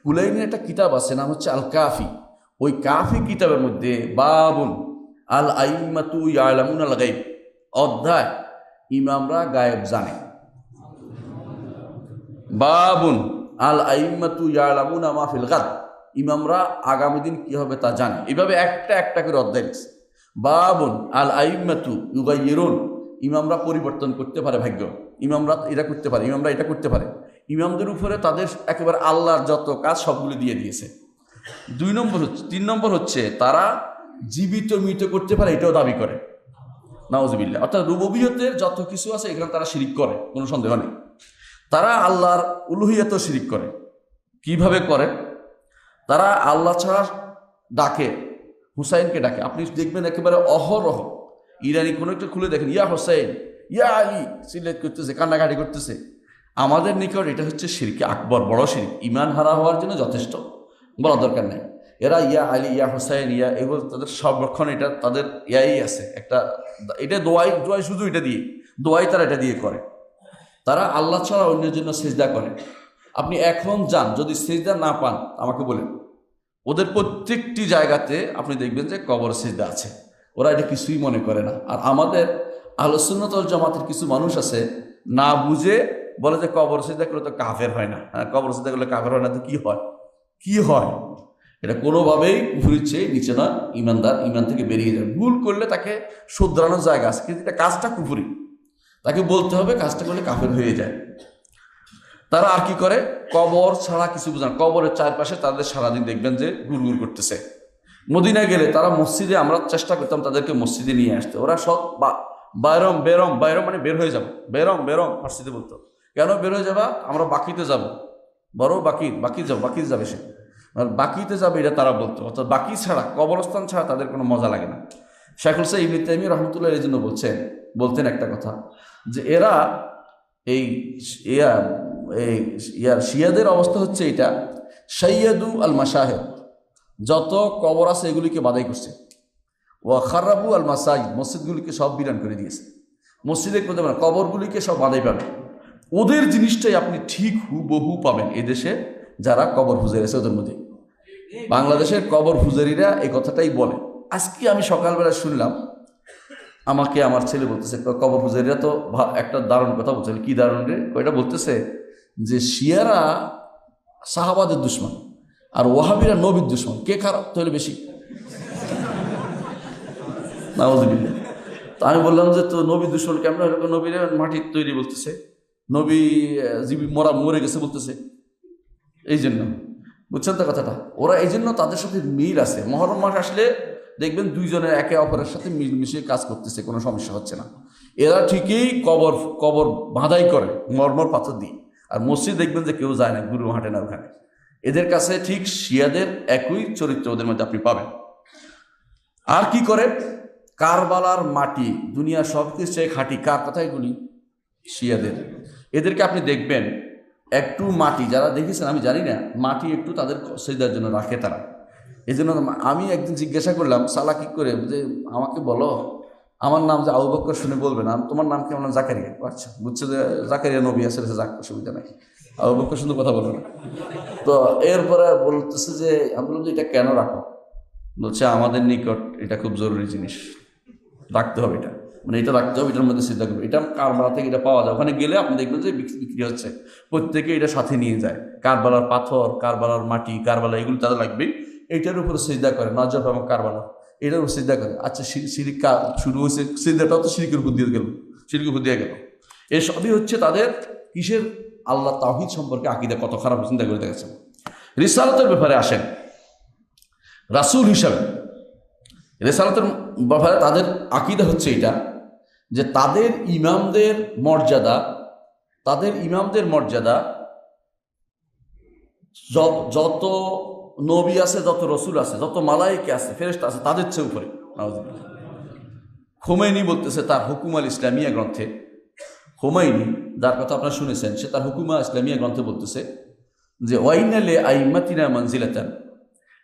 কুলাইনির একটা কিতাব আছে, নাম হচ্ছে আল কাফি। ওই কাফি কিতাবের মধ্যে বাবুন আল আইম্মাতু ইয়ালামুন আল গায়ব, অধ্যায় ইমামরা গায়েব জানে। বাবুন আল আইম্মাতু ইয়ালামুনা মা ফিল গাদ, ইমামরা আগামী দিন কি হবে তা জানে। এইভাবে একটা একটা করে অধ্যায় লিখছে। বাবুন আল আইম্মাতু ইউগাইয়িরুন, ইমামরা পরিবর্তন করতে পারে ভাগ্য, ইমামরা এটা করতে পারে, ইমামরা এটা করতে পারে। ইমামদের উপরে তাদের একেবারে আল্লাহর যত কাজ সবগুলো দিয়ে দিয়েছে। 3 নম্বর হচ্ছে তারা জীবিত মৃত করতে পারে, এটাও দাবি করে। নাউজুবিল্লাহ। অর্থাৎ রুবুবিয়তের যত কিছু আছে এখানে তারা শিরিক করে, কোনো সন্দেহ নেই। তারা আল্লাহর উলুহিয়তেও শিরিক করে। কিভাবে করে? তারা আল্লাহ ছাড়া ডাকে, হুসাইনকে ডাকে। আপনি দেখবেন একেবারে অহরহ ইরানি কোনো একটা খুলে দেখেন, ইয়া হোসাইন, ইয়া আলী, সিলেট করতেছে, কান্নাকাটি করতেছে। আমাদের নিকট এটা হচ্ছে শিরকে আকবর, বড় শিরক। ইমান হারা হওয়ার জন্য যথেষ্ট, বলা দরকার নেই। এরা ইয়া আলী, ইয়া হোসাইন, ইয়া এগুলো তাদের সবক্ষণ এটা তাদের ইয়াই আছে একটা, এটা দোয়াই দোয়াই শুধু এটা দিয়ে দোয়াই তারা এটা দিয়ে করে। তারা আল্লাহ ছাড়া অন্যের জন্য সেজদা করে। আপনি এখন যান, যদি সেজদা না পান আমাকে বলেন, ওদের প্রত্যেকটি জায়গাতে আপনি দেখবেন যে কবর সেজদা আছে। ওরা এটা কিছুই মনে করে না। আর আমাদের আহলে সুন্নাত ওয়াল জামাতের কিছু মানুষ আছে, না বুঝে বলে যে কবর সেজদা করলে তো কাফের হয় না। হ্যাঁ, কবর সেজদা করলে কাফের হয় না তো কি হয়? কি হয়? এটা কোনোভাবেই কুফরির চেয়ে নিচে না, ইমানদার ইমান থেকে বেরিয়ে যায়। ভুল করলে তাকে শুধরানোর জায়গা আছে, কিন্তু এটা কাজটা কুফরি, তাকে বলতে হবে, কাজটা করলে কাফের হয়ে যায়। তারা আর কি করে? কবর ছাড়া কিছু বোঝান, কবরের চারপাশে তাদের সারাদিন দেখবেন যে গুড়গুড় করতেছে। মদিনায় গেলে তারা মসজিদে, আমরা চেষ্টা করতাম তাদেরকে মসজিদে নিয়ে আসতে, ওরা সব বাইরম বেরম, বাইরম মানে বের হয়ে যাবো, বেরম বেরম ফার্সিতে বলতো। কেন বের হয়ে যাবা? আমরা বাকিতে যাব, বড় বাকি যাবো, বাকি যাবে সে, বাকিতে যাবে, এটা তারা বলতো। অর্থাৎ বাকি ছাড়া, কবরস্থান ছাড়া তাদের কোনো মজা লাগে না। শাইখুল ইসলাম ইবনে তাইমিয়া রাহমাতুল্লাহ এই জন্য বলতেন একটা কথা, যে এরা এই শিয়াদের অবস্থা হচ্ছে এটা, সাইয়াদু আল মাশাহিদ, যত কবর আছে এগুলিকে বাদাই করছে। ওয়া খারাবু আল মাসাজিদ, মসজিদগুলিকে সব বিরান করে দিয়েছে। মসজিদে করতে পারেন, কবরগুলিকে সব বাদাই পাবেন। ওদের জিনিসটাই আপনি ঠিক হুবহু পাবেন এদেশে যারা কবর পূজারী আছে ওদের মধ্যে। বাংলাদেশের কবর পূজারীরা এই কথাটাই বলে। আজকে আমি সকালবেলা শুনলাম, আমাকে আমার ছেলে বলতেছে, কবর পূজারীরা তো একটা দারুণ কথা বলছে। কি দারুণ রে? ওইটা বলতেছে যে শিয়ারা সাহাবাদের দুশমন আর ওয়াহাবিরা নবীর দুশমন, কে খারাপ তাহলে বেশি? নাউযুবিল্লাহ। তো আমি বললাম যে তো নবীর দুশমন কেমন? নবীর মাটির তৈরি বলতেছে, নবী মরে গেছে বলতেছে। এই জন্য বুঝছেন তো কথাটা? ওরা এই জন্য তাদের সাথে মিল আছে। মহরম মাস আসলে দেখবেন দুইজনের একে অপরের সাথে মিশে কাজ করতেছে, কোনো সমস্যা হচ্ছে না। এরা ঠিকই কবর বাঁধাই করে মরমর পাথর দিয়ে। আর মসজিদ দেখবেন যে কেউ যায় না, গুরু হাঁটে না ওখানে। এদের কাছে ঠিক শিয়াদের একই চরিত্র ওদের মধ্যে আপনি পাবেন। আর কি করে? কারবালার মাটি দুনিয়ার সব কিছু চেয়ে খাঁটি। কার কথা এগুলি? শিয়াদের। এদেরকে আপনি দেখবেন একটু মাটি, যারা দেখেছেন আমি জানি না, মাটি একটু তাদের সেজদার জন্য রাখে তারা। এই জন্য আমি একদিন জিজ্ঞাসা করলাম সালাকি করে যে আমাকে বলো, আমার নাম যে আবু বকর শুনে বলবে না, তোমার নাম কি? আমার নাম জাকারিয়া। আচ্ছা, বুঝছে যে জাকারিয়া নবী আছে, যাক অসুবিধা নাই, আবু বকর শুধু কথা বলবে না। তো এরপরে বলতেছে যে আমি বললাম যে এটা কেন রাখো? বলছে আমাদের নিকট এটা খুব জরুরি জিনিস, রাখতে হবে এটা, মানে এটা রাখতে হবে, এটার মধ্যে চিন্তা করবে। এটা কারবালা থেকে এটা পাওয়া যায়, ওখানে গেলে আপনি দেখবেন যে বিক্রি হচ্ছে, প্রত্যেকে এটা সাথে নিয়ে যায়। কারবালার পাথর, কারবালার মাটি, কারবালা এগুলো তাদের লাগবে। এইটার উপরে সিজদা করে, নজর এবং কারবালা এটার উপর সিজদা করে। আচ্ছা, শিরিক শুরু হয়েছে, সিজদাটাও তো শিরিকের উপর দিয়ে গেল, শিরিকের উপর দিয়ে গেল। এসবই হচ্ছে তাদের কিসের? আল্লাহ তাওহীদ সম্পর্কে আকীদা কত খারাপ চিন্তা করে দেখেছেন। রিসালাতের ব্যাপারে আসেন, রাসূল হিসাবে রিসালাতের ব্যাপারে তাদের আকীদা হচ্ছে এটা, যে তাদের ইমামদের মর্যাদা যত নবী আছে, যত রসুল আছে, যত মালায়েকা আছে, ফেরেশতা আছে, তাদের চেয়ে উপরে। নাউযুবিল্লাহ। খোমেনি বলতেছে তার হুকুম আল ইসলামিয়া গ্রন্থে, খোমেনি যার কথা আপনারা শুনেছেন, সে তার হুকুম আল ইসলামিয়া গ্রন্থে বলতেছে যে ওয়াইনা লি আইম্মাতিনা মানজিলাতান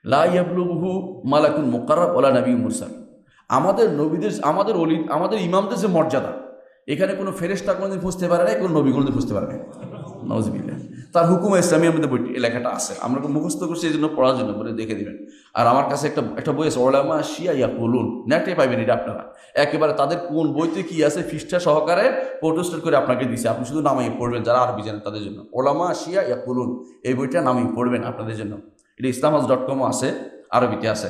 লা ইয়াবলুগুহু মালাকুন মুকাররাব ওয়ালা নাবিয়্যুন মুরসাল। আমাদের নবীদের, আমাদের ইমামদের যে মর্যাদা, এখানে কোনো ফেরেশতা কোনোদিন পৌঁছতে পারে না, কোনো নবী কোনোদিন পৌঁছতে পারে না। নাউযুবিল্লাহ। তার হুকুম ইসলামিয়ার মধ্যে বইটি, এই লেখাটা আছে, আমরা মুখস্থ করছি এই জন্য পড়ার জন্য, বলে দেখে দিবেন। আর আমার কাছে একটা বই আছে, উলামা শিয়া ইয়াকুলুন, নেটে পাইবেন এটা আপনারা। একেবারে তাদের কোন বইতে কি আছে পৃষ্ঠা সহকারে ফটোস্টেট করে আপনাকে দিছে, আপনি শুধু নামাই পড়বেন, যারা আরবি জানেন তাদের জন্য। উলামা শিয়া ইয়াকুলুন, এই বইটা নামাই পড়বেন আপনাদের জন্য। এটা islamhouse.com আছে, আরবিতে আছে।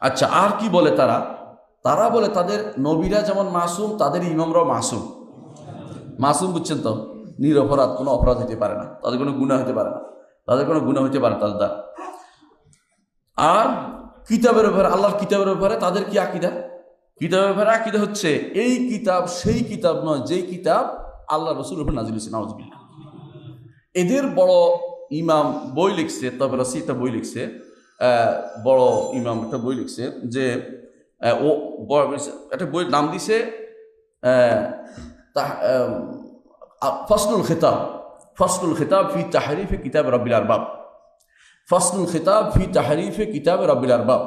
আচ্ছা, আর কি বলে তারা বলে তাদের নবীরা যেমন মাসুম, তাদের ইমামরাও মাসুম। বুঝছেন তো? নিরপরাধ, কোনো অপরাধ হতে পারে না, তাদের কোনো গুনাহ হতে পারে না, তাদের দ্বারা। আর কিতাবের ব্যাপারে, আল্লাহর কিতাবের ব্যাপারে তাদের কি আকীদা? কিতাবের ব্যাপারে আকীদা হচ্ছে এই কিতাব সেই কিতাব নয় যেই কিতাব আল্লাহ রাসূলের উপর নাযিল হয়েছে। নাউযুবিল্লাহ। এদের বড় ইমাম বই লিখছে, তাবরাসি একটা বই লিখছে, বড় ইমাম একটা বই লিখছে যে ও একটা বইয়ের নাম দিছে ফসলুল খিতাব, ফসলুল খিতাব ফি তাহরিফে কিতাব রাব্বিল আরবাব, ফসলুল খিতাব ফি তাহরিফে কিতাব রাব্বিল আরবাব,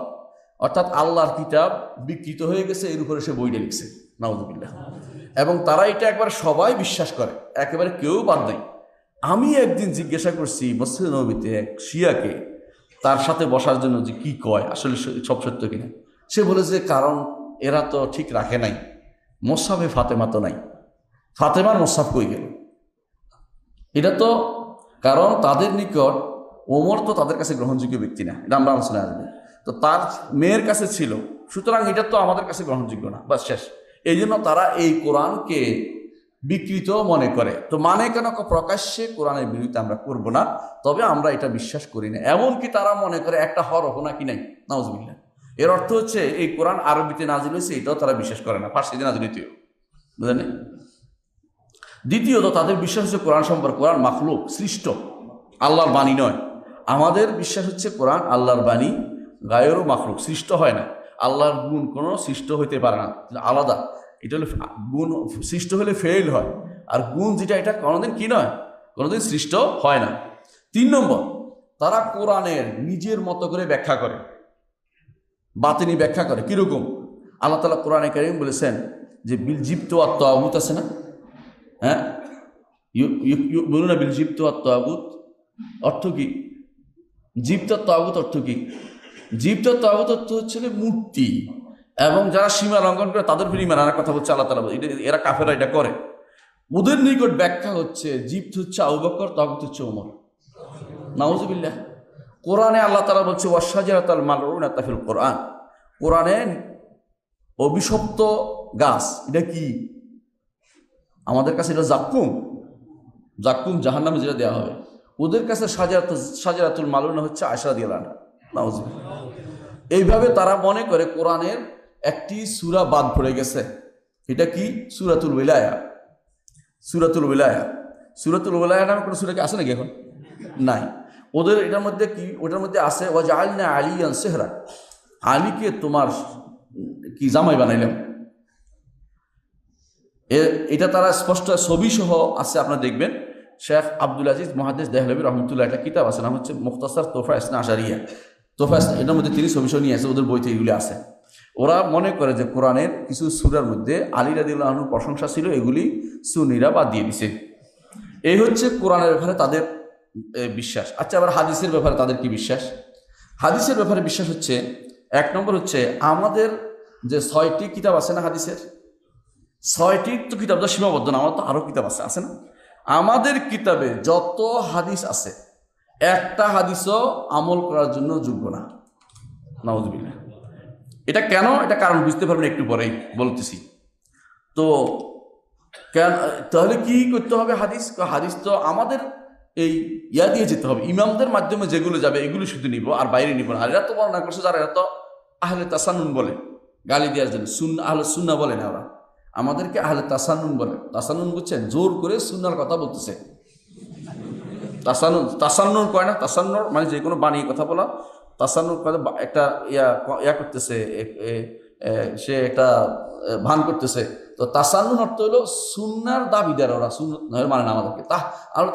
অর্থাৎ আল্লাহর কিতাব বিকৃত হয়ে গেছে এর উপরে সে বইটা লিখছে। নাউযুবিল্লাহ। এবং তারা এটা একবার সবাই বিশ্বাস করে, একেবারে কেউ বাদ নেই। আমি একদিন জিজ্ঞাসা করছি মসজিদ নববীতে এক শিয়াকে তার সাথে বসার জন্য যে কি কয় আসলে সব সত্য কিনা। সে বলে যে কারণ এরা তো ঠিক রাখে নাই, মোসাফে ফাতেমা তো নাই, ফাতেমার মোসাফ কই গেল? এটা তো কারণ তাদের নিকট ওমর তো তাদের কাছে গ্রহণযোগ্য ব্যক্তি না, এটা আমরা আলোচনায় আসবো। তো তার মেয়ের কাছে ছিল, সুতরাং এটা তো আমাদের কাছে গ্রহণযোগ্য না, বাস শেষ। এই জন্য তারা এই কোরআনকে বিকৃত মনে করে। তো মানে কেন প্রকাশ্যে কোরআনের বিরুদ্ধে আমরা করব না, তবে আমরা এটা বিশ্বাস করি না। এমনকি তারা মনে করে একটা হরফ নাকি নাই। নাউযুবিল্লাহ। এর অর্থ হচ্ছে এই কোরআন আরবিতে নাজিল হয়েছে এটাও তারা বিশ্বাস করে না, ফার্সিতে নাজিল হইতেও, বুঝলেন? দ্বিতীয়ত তাদের বিশ্বাস হচ্ছে কোরআন সম্পর্কে কোরআন মাখলুক, সৃষ্ট, আল্লাহর বাণী নয়। আমাদের বিশ্বাস হচ্ছে কোরআন আল্লাহর বাণী, গায়েরও মাখলুক, সৃষ্ট হয় না। আল্লাহর গুণ কোনো সৃষ্ট হইতে পারে না, আলাদা। এটা হলে গুণ সৃষ্ট হলে ফেল হয়, আর গুণ যেটা এটা কোনোদিন কি নয়, কোনোদিন সৃষ্ট হয় না। 3 নম্বর, তারা কোরআনের নিজের মতো করে ব্যাখ্যা করে, বাতিনি ব্যাখ্যা করে। কিরকম? আল্লাহ তাআলা কোরআনে কারীম বলেছেন যে বিল জিবত ওয়াত তাগুত আছে না, হ্যাঁ, বলুন না বিল জিবত ওয়াত তাগুত অর্থ কি? জিবত তাগুত অর্থ কি? জিবত তাগুত অর্থ হচ্ছে মূর্তি, এবং যারা সীমা লঙ্ঘন করে তাদের উপর ঈমান আনার কথা বলছে আল্লাহ তাআলা। এরা কাফেররা এটা করে। ওদের নিকট ব্যাখ্যা হচ্ছে জিবত হচ্ছে আবু বকর, তাগুত হচ্ছে ওমর। নাউযুবিল্লাহ। কোরআনে আল্লাহ তাআলা বলছে ওয়াশজারাতাল মালউনাতা ফিল কোরআন, কোরআনে অভিশপ্ত গাছ, এটা কি? আমাদের কাছে এটা জাক্কুম, জাক্কুম জাহান্নামে যেটা দেওয়া হবে। ওদের কাছে শাজারাতুল মালউনা হচ্ছে আয়েশা রাদিয়াল্লাহু আনহা। নাউযুবিল্লাহ। এইভাবে তারা মনে করে কোরআনের একটি সূরা বাদ পড়ে গেছে। এটা কি? সূরাতুল উলায়া। সূরাতুল উলায়া, সূরাতুল উলায়া নামে কোনো সূরা কি আছে নাকি এখন? নাই। ওদের এটার মধ্যে কি? ওটার মধ্যে আছে ওয়াজআলনা আলিয়ান সেহরা, আলীকে তোমার কি জামাই বানাইলাম। এটা তারা স্পষ্ট ছবি সহ আছে, আপনারা দেখবেন। শেখ আব্দুল আজিজ মুহাদ্দিস দেহলভী রহমতুল্লাহ একটা কিতাব আছে, নাম হচ্ছে মুখতাসার তোফা ইসনা আশারিয়া। তোফা, এটার মধ্যে তিনি ছবি সহ নিয়ে আসে, ওদের বইতে এগুলি আছে। ওরা মনে করে যে কোরআনের কিছু সূরার মধ্যে আলী রাদিয়াল্লাহু আনহুর প্রশংসা ছিল, এগুলি সুন্নিরা বাদ দিয়ে দিছে। এই হচ্ছে কোরআনের ব্যাপারে তাদের বিশ্বাস। আচ্ছা, আবার হাদিসের ব্যাপারে তাদের কি বিশ্বাস? হাদিসের ব্যাপারে বিশ্বাস হচ্ছে 1 নম্বর হচ্ছে আমাদের যে 6টি কিতাব আছে না হাদিসের, 6টি তো কিতাব তো সীমাবদ্ধ না, আমার তো আরও কিতাব আছে না? আমাদের কিতাবে যত হাদিস আছে একটা হাদিসও আমল করার জন্য যোগ্য না। নাউযুবিল্লাহ। এটা কেন? এটা কারণ বুঝতে পারবেন একটু পরেই বলতেছি। তো কেন তাহলে কি করতে হবে? হাদিস তো আমাদের এই দিয়ে যেতে হবে, ইমামদের মাধ্যমে যেগুলো যাবে এগুলো শুধু নিব, আর বাইরে নিব না। আর এরা তো বর্ণনা করছে যারা, এরা তো আহলে তাসান্নুন বলে, গালি দেওয়ার জন্য আহলে সুন্নাহ বলে না, ওরা আমাদেরকে আহলে তাসান্নুন বলে। তাসান্নুন বুঝছেন? জোর করে সুন্নাহর কথা বলতেছে। তাসান্নুন কয় না, তাসান্নুর মানে যে কোনো বানিয়ে কথা বলা। তাসান্নুর একটা ইয়া করতেছে, সে একটা ভান করতেছে। তো তাসান্নুন অর্থ হলো সুন্নাহর দাবিদার, ওরা সুন্নাহ মানে না আমাদেরকে। আর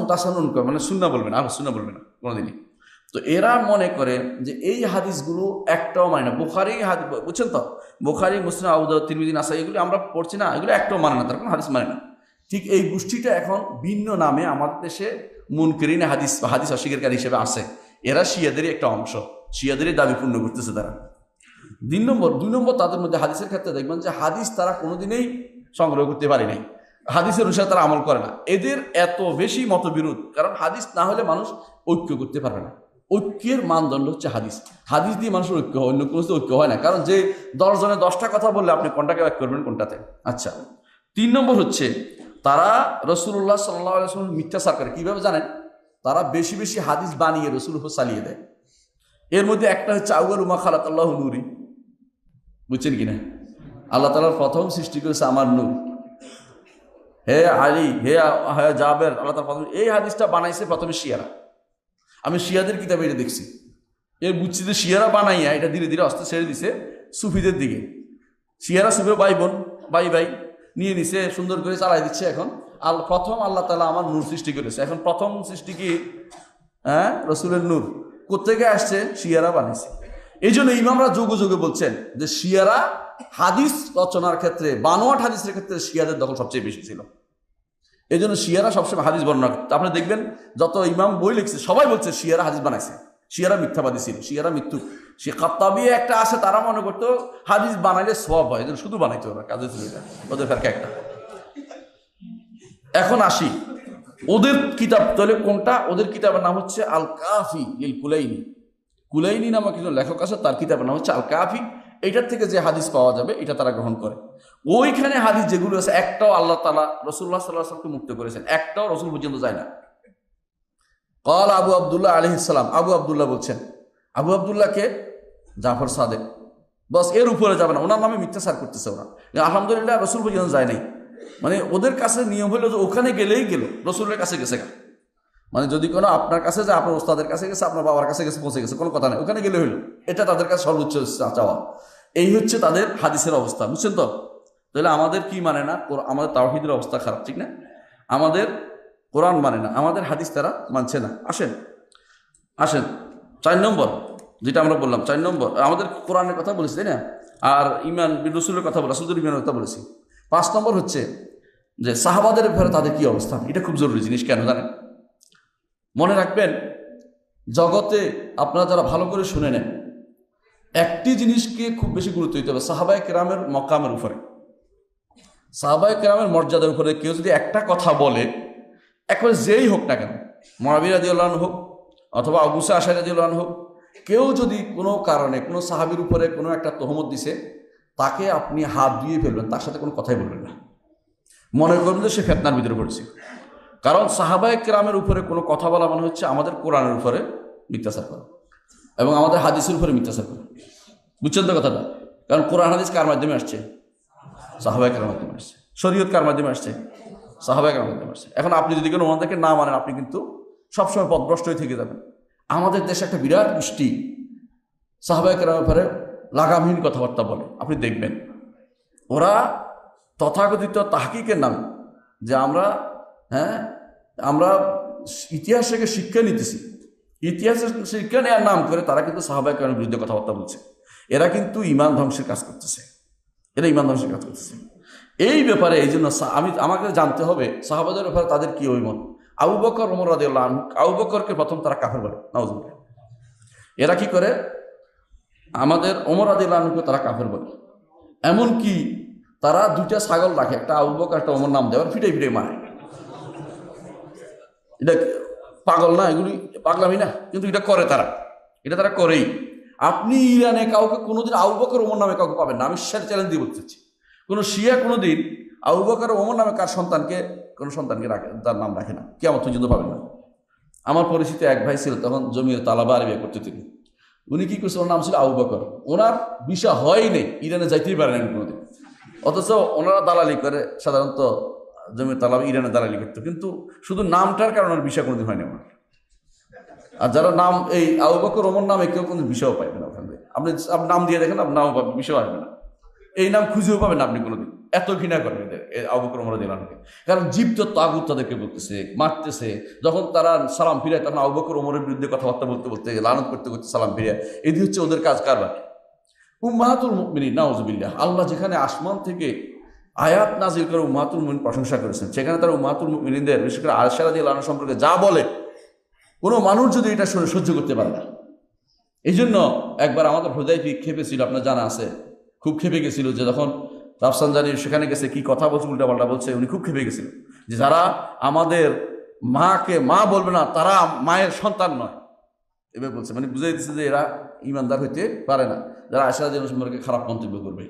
তাসান্নুন করে মানে সুন্নাহ বলবে না, আর সুন্নাহ বলবে না কোনোদিনই। তো এরা মনে করে যে এই হাদিসগুলো একটাও মানে না। বুখারী হাদিস, বুঝছেন তো, বুখারী, মুসলিম, আবু দাউদ, তিরমিজি, নাসাই, এগুলো আমরা পড়ছি না, এগুলো একটাও মানে না, তার কোনো হাদিস মানে না। ঠিক এই গোষ্ঠীটা এখন ভিন্ন নামে আমাদের দেশে মুনকিরিন হাদিস বা হাদিস অস্বীকারী হিসেবে আছে। এরা শিয়াদেরই একটা অংশ, শিয়াদেরই দাবি পূর্ণ করতেছে তারা। 2 নম্বর তাদের মধ্যে হাদিসের ক্ষেত্রে দেখবেন যে হাদিস তারা কোনোদিনই সংগ্রহ করতে পারে নাই, হাদিসের অনুসারে তারা আমল করে না। এদের এত বেশি মতবিরোধ, কারণ হাদিস না হলে মানুষ ঐক্য করতে পারবে না। ঐক্যের মানদণ্ড হচ্ছে হাদিস। হাদিস দিয়ে মানুষের ঐক্য হয়, অন্য কোনো ঐক্য হয় না। কারণ যে 10 জনে 10টা কথা বললে আপনি কোনটাকে ব্যাক করবেন কোনটাতে? আচ্ছা, 3 নম্বর হচ্ছে তারা রাসূলুল্লাহ সাল্লাল্লাহু আলাইহি ওয়াসাল্লাম মিথ্যাচার করে। কীভাবে জানেন? তারা বেশি বেশি হাদিস বানিয়ে রাসূল উপর চালিয়ে দেয়। এর মধ্যে একটা হচ্ছে আউয়ালু মা খালাকাল্লাহু নূরি, বুঝছেন কিনা? আল্লাহ তাআলা প্রথম সৃষ্টি করেছে আমার নূর। হে আলী, হে জাবের, আল্লাহ তাআলা প্রথম এই হাদিসটা বানাইছে প্রথমে শিয়ারা। আমি শিয়াদের কিতাবে এটা দেখছি। এর বুঝছি যে শিয়ারা বানাইয়া এটা ধীরে ধীরে অস্তে ছেড়ে দিছে সুফিদের দিকে। শিয়ারা সুফির ভাই বোন ভাই নিয়ে নিছে, সুন্দর করে চালাই দিচ্ছে। এখন প্রথম আল্লাহ তাআলা আমার নূর সৃষ্টি করেছে। এখন প্রথম সৃষ্টি কি? রসুলের নূর কোত্থেকে আসছে? শিয়ারা বানিয়েছে। এই জন্য ইমামরা যুগে যুগে বলছেন যে শিয়ারা হাদিস রচনার ক্ষেত্রে, বানোয়াট হাদিসের ক্ষেত্রে শিয়াদের দখল সবচেয়ে বেশি ছিল। এই জন্য শিয়ারা সবসময় হাদিস বর্ণনা করতে। আপনি দেখবেন যত ইমাম বই লিখছে সবাই বলছে শিয়ারা হাদিস বানাইছে, শিয়ারা মিথ্যাবাদী ছিল, শিয়ারা মৃত্যু। সে খাত্তাবি একটা আছে, তারা মনে করতো হাদিস বানাইলে সওয়াব হয়, শুধু বানাইতে ওরা কাজে ছিল ওদের ফেরকা একটা। এখন আসি ওদের কিতাব, তাহলে কোনটা? ওদের কিতাবের নাম হচ্ছে আল কাফি লিল কুলাইনি। কুলাইনি নামক একজন লেখক আছে, তার কিতাবের নাম হচ্ছে আল কাফি। এইটার থেকে যে হাদিস পাওয়া যাবে এটা তারা গ্রহণ করে। ওইখানে হাদিস যেগুলো আছে একটাও আল্লাহ তাআলা রাসূলুল্লাহ সাল্লাল্লাহু আলাইহি ওয়াসাল্লামকে মুক্ত করেছেন, একটাও রাসূল পর্যন্ত যায় না। ক্বাল আবু আব্দুল্লাহ আলাইহিস সালাম, আবু আব্দুল্লাহ বলছেন। আবু আব্দুল্লাহকে জাফর সাদেক, বস এর উপরে যাবে না, ওনার নামে মিথ্যাচার করতেছে ওরা। আলহামদুলিল্লাহ রাসূল পর্যন্ত যায় নাই। মানে ওদের কাছে নিয়ম হলো যে ওখানে গেলেই গেল, রসুলের কাছে গেছে। মানে যদি কোনো আপনার কাছে যায়, আপনার ওস্তাদের কাছে গেছে, আপনার বাবার কাছে গেছে, পৌঁছে গেছে, কোনো কথা নেই, ওখানে গেলে হইলো। এটা তাদের কাছে সর্বোচ্চ চাওয়া। এই হচ্ছে তাদের হাদিসের অবস্থা, বুঝছেন তো? তাহলে আমাদের কি মানে না? আমাদের তাওহীদের অবস্থা খারাপ, ঠিক না? আমাদের কোরআন মানে না, আমাদের হাদিস তারা মানছে না। আসেন 4 নম্বর যেটা আমরা বললাম, 4 নম্বর আমাদের কোরআনের কথা বলেছি, তাই না? আর ইমান রসুলের কথা বলা, রাসূলের ইমানের কথা বলেছি। 5 নম্বর হচ্ছে যে সাহাবাদের ব্যাপারে তাদের কি অবস্থান। এটা খুব জরুরি জিনিস। কেন জানেন? মনে রাখবেন, জগতে আপনারা যারা ভালো করে শুনে নেন, একটি জিনিসকে খুব বেশি গুরুত্ব দিতে হবে, সাহাবায়ে কেরামের মকামের উপরে, সাহাবায়ে কেরামের মর্যাদার উপরে। কেউ যদি একটা কথা বলে, একবার যেই হোক না কেন, মুআবিয়া রাদিয়াল্লাহু আনহু হোক অথবা আবু মুসা আশআরী রাদিয়াল্লাহু আনহু হোক, কেউ যদি কোনো কারণে কোনো সাহাবীর উপরে কোনো একটা তহমত দিছে, তাকে আপনি হাত দিয়ে ফেলবেন, তার সাথে কোনো কথাই বলবেন না। মনে করবেন যে সে ফিতনার ভিতরে পড়েছে। কারণ সাহাবায়ে কেরামের উপরে কোনো কথা বলা মানে হচ্ছে আমাদের কোরআনের উপরে মিথ্যাচার করা এবং আমাদের হাদিসের উপরে মিথ্যাচার করা। বুঝছেন তো কথাটা? কারণ কোরআন হাদিস কার মাধ্যমে আসছে? সাহাবায়ে কেরামের মাধ্যমে আসছে। শরীয়ত কার মাধ্যমে আসছে? সাহাবায়ে কেরামের মাধ্যমে আসছে। এখন আপনি যদি কোনো ওনাদেরকে না মানেন, আপনি কিন্তু সবসময় পথভ্রষ্ট হয়ে থেকে যাবেন। আমাদের দেশে একটা বিরাট গোষ্ঠী সাহাবায়ে কেরামের ব্যাপারে লাগামহীন কথাবার্তা বলে। আপনি দেখবেন ওরা তথাকথিত তাহকিকের নাম, যে আমরা ইতিহাস থেকে শিক্ষা নিতেছি, ইতিহাসের শিক্ষা নেওয়ার নাম করে তারা কিন্তু সাহাবায়ে কেরামের বিরুদ্ধে কথাবার্তা বলছে। এরা কিন্তু ঈমান ধ্বংসের কাজ করতেছে, এই ব্যাপারে। এই জন্য আমাকে জানতে হবে সাহাবাদের ব্যাপারে তাদের কি অভিমত। আবু বকর ওমর রাদিয়াল্লাহু আনহু, আবু বকরকে প্রথম তারা কাফের বলে, নাউজুবিল্লাহ। এরা কি করে? আমাদের ওমর রাদিয়াল্লাহু আনহুকে তারা কাফের বলে। এমনকি তারা 2টা ছাগল রাখে, একটা আবু বকর একটা ওমর নাম দেয়, ফিটে মারে। এটা পাগল না? এগুলি পাগলামি না? কিন্তু এটা করে তারা, এটা তারা করেই। আপনি ইরানে কাউকে কোনোদিন আবু বকর ওমর নামে কাউকে পাবেন না। আমি চ্যালেঞ্জ দিয়ে বলতে চাচ্ছি, কোনো শিয়া কোনোদিন আবু বকর ওমর নামে কোনো সন্তানকে রাখে, তার নাম রাখে না, কিয়ামত পর্যন্ত পাবেন না। আমার পরিচিত এক ভাই ছিল, তখন জমির তালাবা আরবিয়া করতে তিনি। উনি কি করছে, ওর নাম ছিল আবু বকর। ওনার ভিসা হয় নেই, ইরানে যাইতেই পারেন কোনোদিন। অথচ ওনারা দালালি করে, সাধারণত জমির তালাবা ইরানে দালালি করতো, কিন্তু শুধু নামটার কারণে ওর ভিসা কোনোদিন হয়নি ওনার। আর যারা নাম এই আবু বকর ওমর নামে কেউ কোনো বিষয়ও পাইবে না ওখান থেকে। আপনি নাম দিয়ে দেখেন, আপনার নাম পাবেন, বিষয় আসবে না। এই নাম খুঁজেও পাবেন না আপনি কোনোদিন। এত ঘৃণা করেন এদের, আবু বকর ওমর রাদিয়াল্লাহু আনহু। কারণ জীবিত তাগুত তাদেরকে বলতেছে, মারতেছে। যখন তারা সালাম ফিরায়, তখন আবু বকর ওমরের বিরুদ্ধে কথাবার্তা বলতে লানত করতে সালাম ফিরিয়ে। এটি হচ্ছে ওদের কাজ কারবার। উম্মাহাতুল মুমিনিন, নাউজুবিল্লাহ। আল্লাহ যেখানে আসমান থেকে আয়াত নাজিল করে উম্মাহাতুল মুমিনিন প্রশংসা করেছেন, সেখানে তারা উম্মাহাতুল মুমিনিনদের, বিশেষ করে আয়েশা রাদিয়াল্লাহু আনহা সম্পর্কে যা বলে, কোনো মানুষ যদি এটা শুনে সহ্য করতে পারে না। এই জন্য একবার আমাদের হুদাইফা খেপেছিল, আপনার জানা আছে, খুব খেপে গেছিল যে যখন রাফসানজানি সেখানে গেছে, কি কথা বলছে, উল্টাপাল্টা বলছে, উনি খুব খেপে গেছিল যে যারা আমাদের মাকে মা বলবে না, তারা মায়ের সন্তান নয়। এবার বলছে, মানে বুঝাই দিচ্ছে যে এরা ইমানদার হইতে পারে না, যারা আয়েশা রাদিয়াল্লাহু আনহা সম্পর্কে খারাপ মন্তব্য করবে।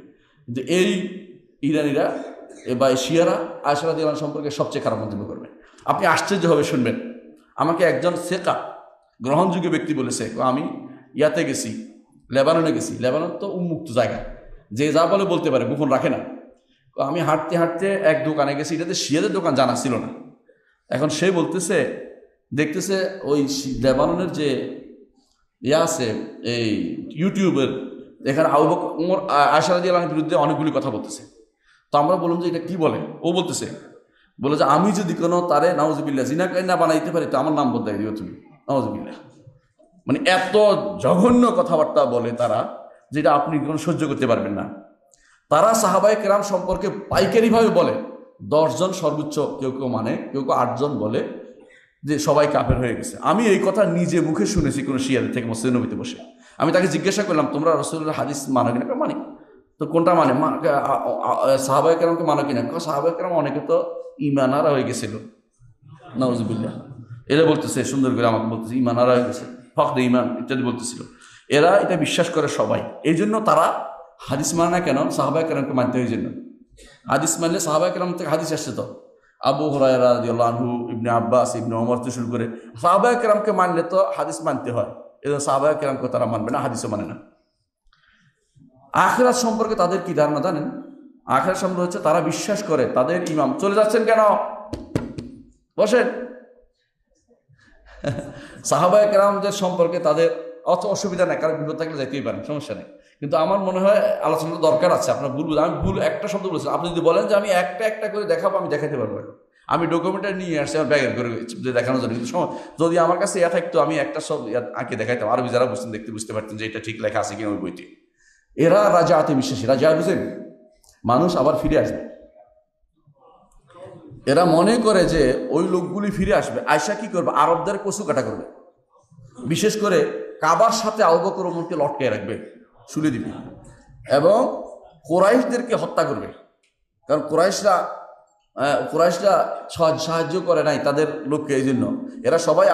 কিন্তু এই ইরানিরা বা শিয়ারা আয়েশা রাদিয়াল্লাহু আনহা সম্পর্কে সবচেয়ে খারাপ মন্তব্য করবে। আপনি আশ্চর্য হবে শুনবেন। আমাকে একজন সেকা গ্রহণযোগ্য ব্যক্তি বলেছে, আমি ইয়াতে গেছি, লেবাননে গেছি। লেবানন তো উন্মুক্ত জায়গা, যে যা বলে বলতে পারে, গোপন রাখে না। তো আমি হাঁটতে হাঁটতে এক দোকানে গেছি, এটাতে শিয়াদের দোকান জানা ছিল না। এখন সে বলতেছে, দেখতেছে ওই লেবাননের যে ইয়ে আছে এই ইউটিউবের, এখানে আবু বকর ওমর আয়েশা রাদিয়াল্লাহু আনহার বিরুদ্ধে অনেকগুলি কথা বলতেছে। তো আমরা বললাম যে এটা কি বলে? ও বলতেছে, বলে যে আমি যদি কোনো তারে নাউজুবিল্লাহ জিনাকারী না বানাইতে পারি তো আমার নাম বদলাই দিও তুমি, নাউজুবিল্লাহ। মানে এত জঘন্য কথাবার্তা বলে তারা, যেটা আপনি কোনো সহ্য করতে পারবেন না। তারা সাহাবায়ে কেরাম সম্পর্কে পাইকারিভাবে বলে, 10 জন সর্বোচ্চ, কেউ কেউ মানে, কেউ কেউ 8 জন বলে যে সবাই কাফের হয়ে গেছে। আমি এই কথা নিজে মুখে শুনেছি কোনো শিয়াদের থেকে, মসজিদ নবীতে বসে। আমি তাকে জিজ্ঞাসা করলাম, তোমরা রাসূলুল্লাহর হাদিস মানো কিনা? মানি। তো কোনটা মানে? সাহাবায়ে কেরামকে মানো কিনা? সাহাবায়ে কেরাম অনেকে তো ঈমানারা হয়ে গেছিল, নাউজুবিল্লাহ। এরা বলতেছে, সুন্দর করে আমাকে বলতেছে ঈমানারা হয়ে গেছে, ফখদ ঈমান ইত্যাদি বলতেছিল। এরা এটা বিশ্বাস করে সবাই, এই জন্য তারা হাদিস মানে না কেন? সাহাবায়ে কেরামকে মানতে হয়। জন্য হাদিস মানলে সাহাবায়ে কেরাম থেকে হাদিস আসছে তো, আবু হুরায়রা রাদিয়াল্লাহু আনহু, ইবনে আব্বাস, ইবনে ওমর থেকে শুরু করে সাহাবায়ে কেরামকে মানলে তো হাদিস মানতে হয়। এজন্য সাহাবায়ে কেরামকে তারা মানবে না, হাদিসও মানে না। আখিরাত সম্পর্কে তাদের কি ধারণা জানেন? আখিরাত সম্পর্কে হচ্ছে তারা বিশ্বাস করে তাদের ইমাম চলে যাচ্ছেন, কেন বসেন। সাহাবায়ে কেরামদের সম্পর্কে তাদের অত অসুবিধা নেই, কারণ বিপদ থাকলে যাইতেই পারেন, সমস্যা নেই। কিন্তু আমার মনে হয় আলোচনাটা দরকার আছে। আপনার ভুল, আমি ভুল একটা শব্দ বলেছি। আপনি যদি বলেন যে আমি একটা একটা করে দেখাবো, আমি দেখাতে পারবো। আমি ডকুমেন্টটা নিয়ে আসছি আমার ব্যাগের করে দেখানোর জন্য। কিন্তু যদি আমার কাছে ইয়া থাকতো, আমি একটা সব আঁকে দেখাইতাম, আরবি যারা বুঝতেন দেখতে বুঝতে পারতেন যে এটা ঠিক লেখা আছে কিনা ওই বইতে। এরা রাজাতে বিশ্বাসী, রাজা বুঝেন, মানুষ আবার ফিরে আসবে। এরা মনে করে যে ওই লোকগুলি ফিরে আসবে, আয়সা কি করবে? আরবদের কচু কাটা করবে, বিশেষ করে কাবার সাথে আবু বকর ওমরকে লটকে রাখবে, শুলে দিবে, এবং কুরাইশদেরকে হত্যা করবে। কারণ কুরাইশরা সাহায্য করে নাই তাদের লোককে, এই জন্য এরা সবাই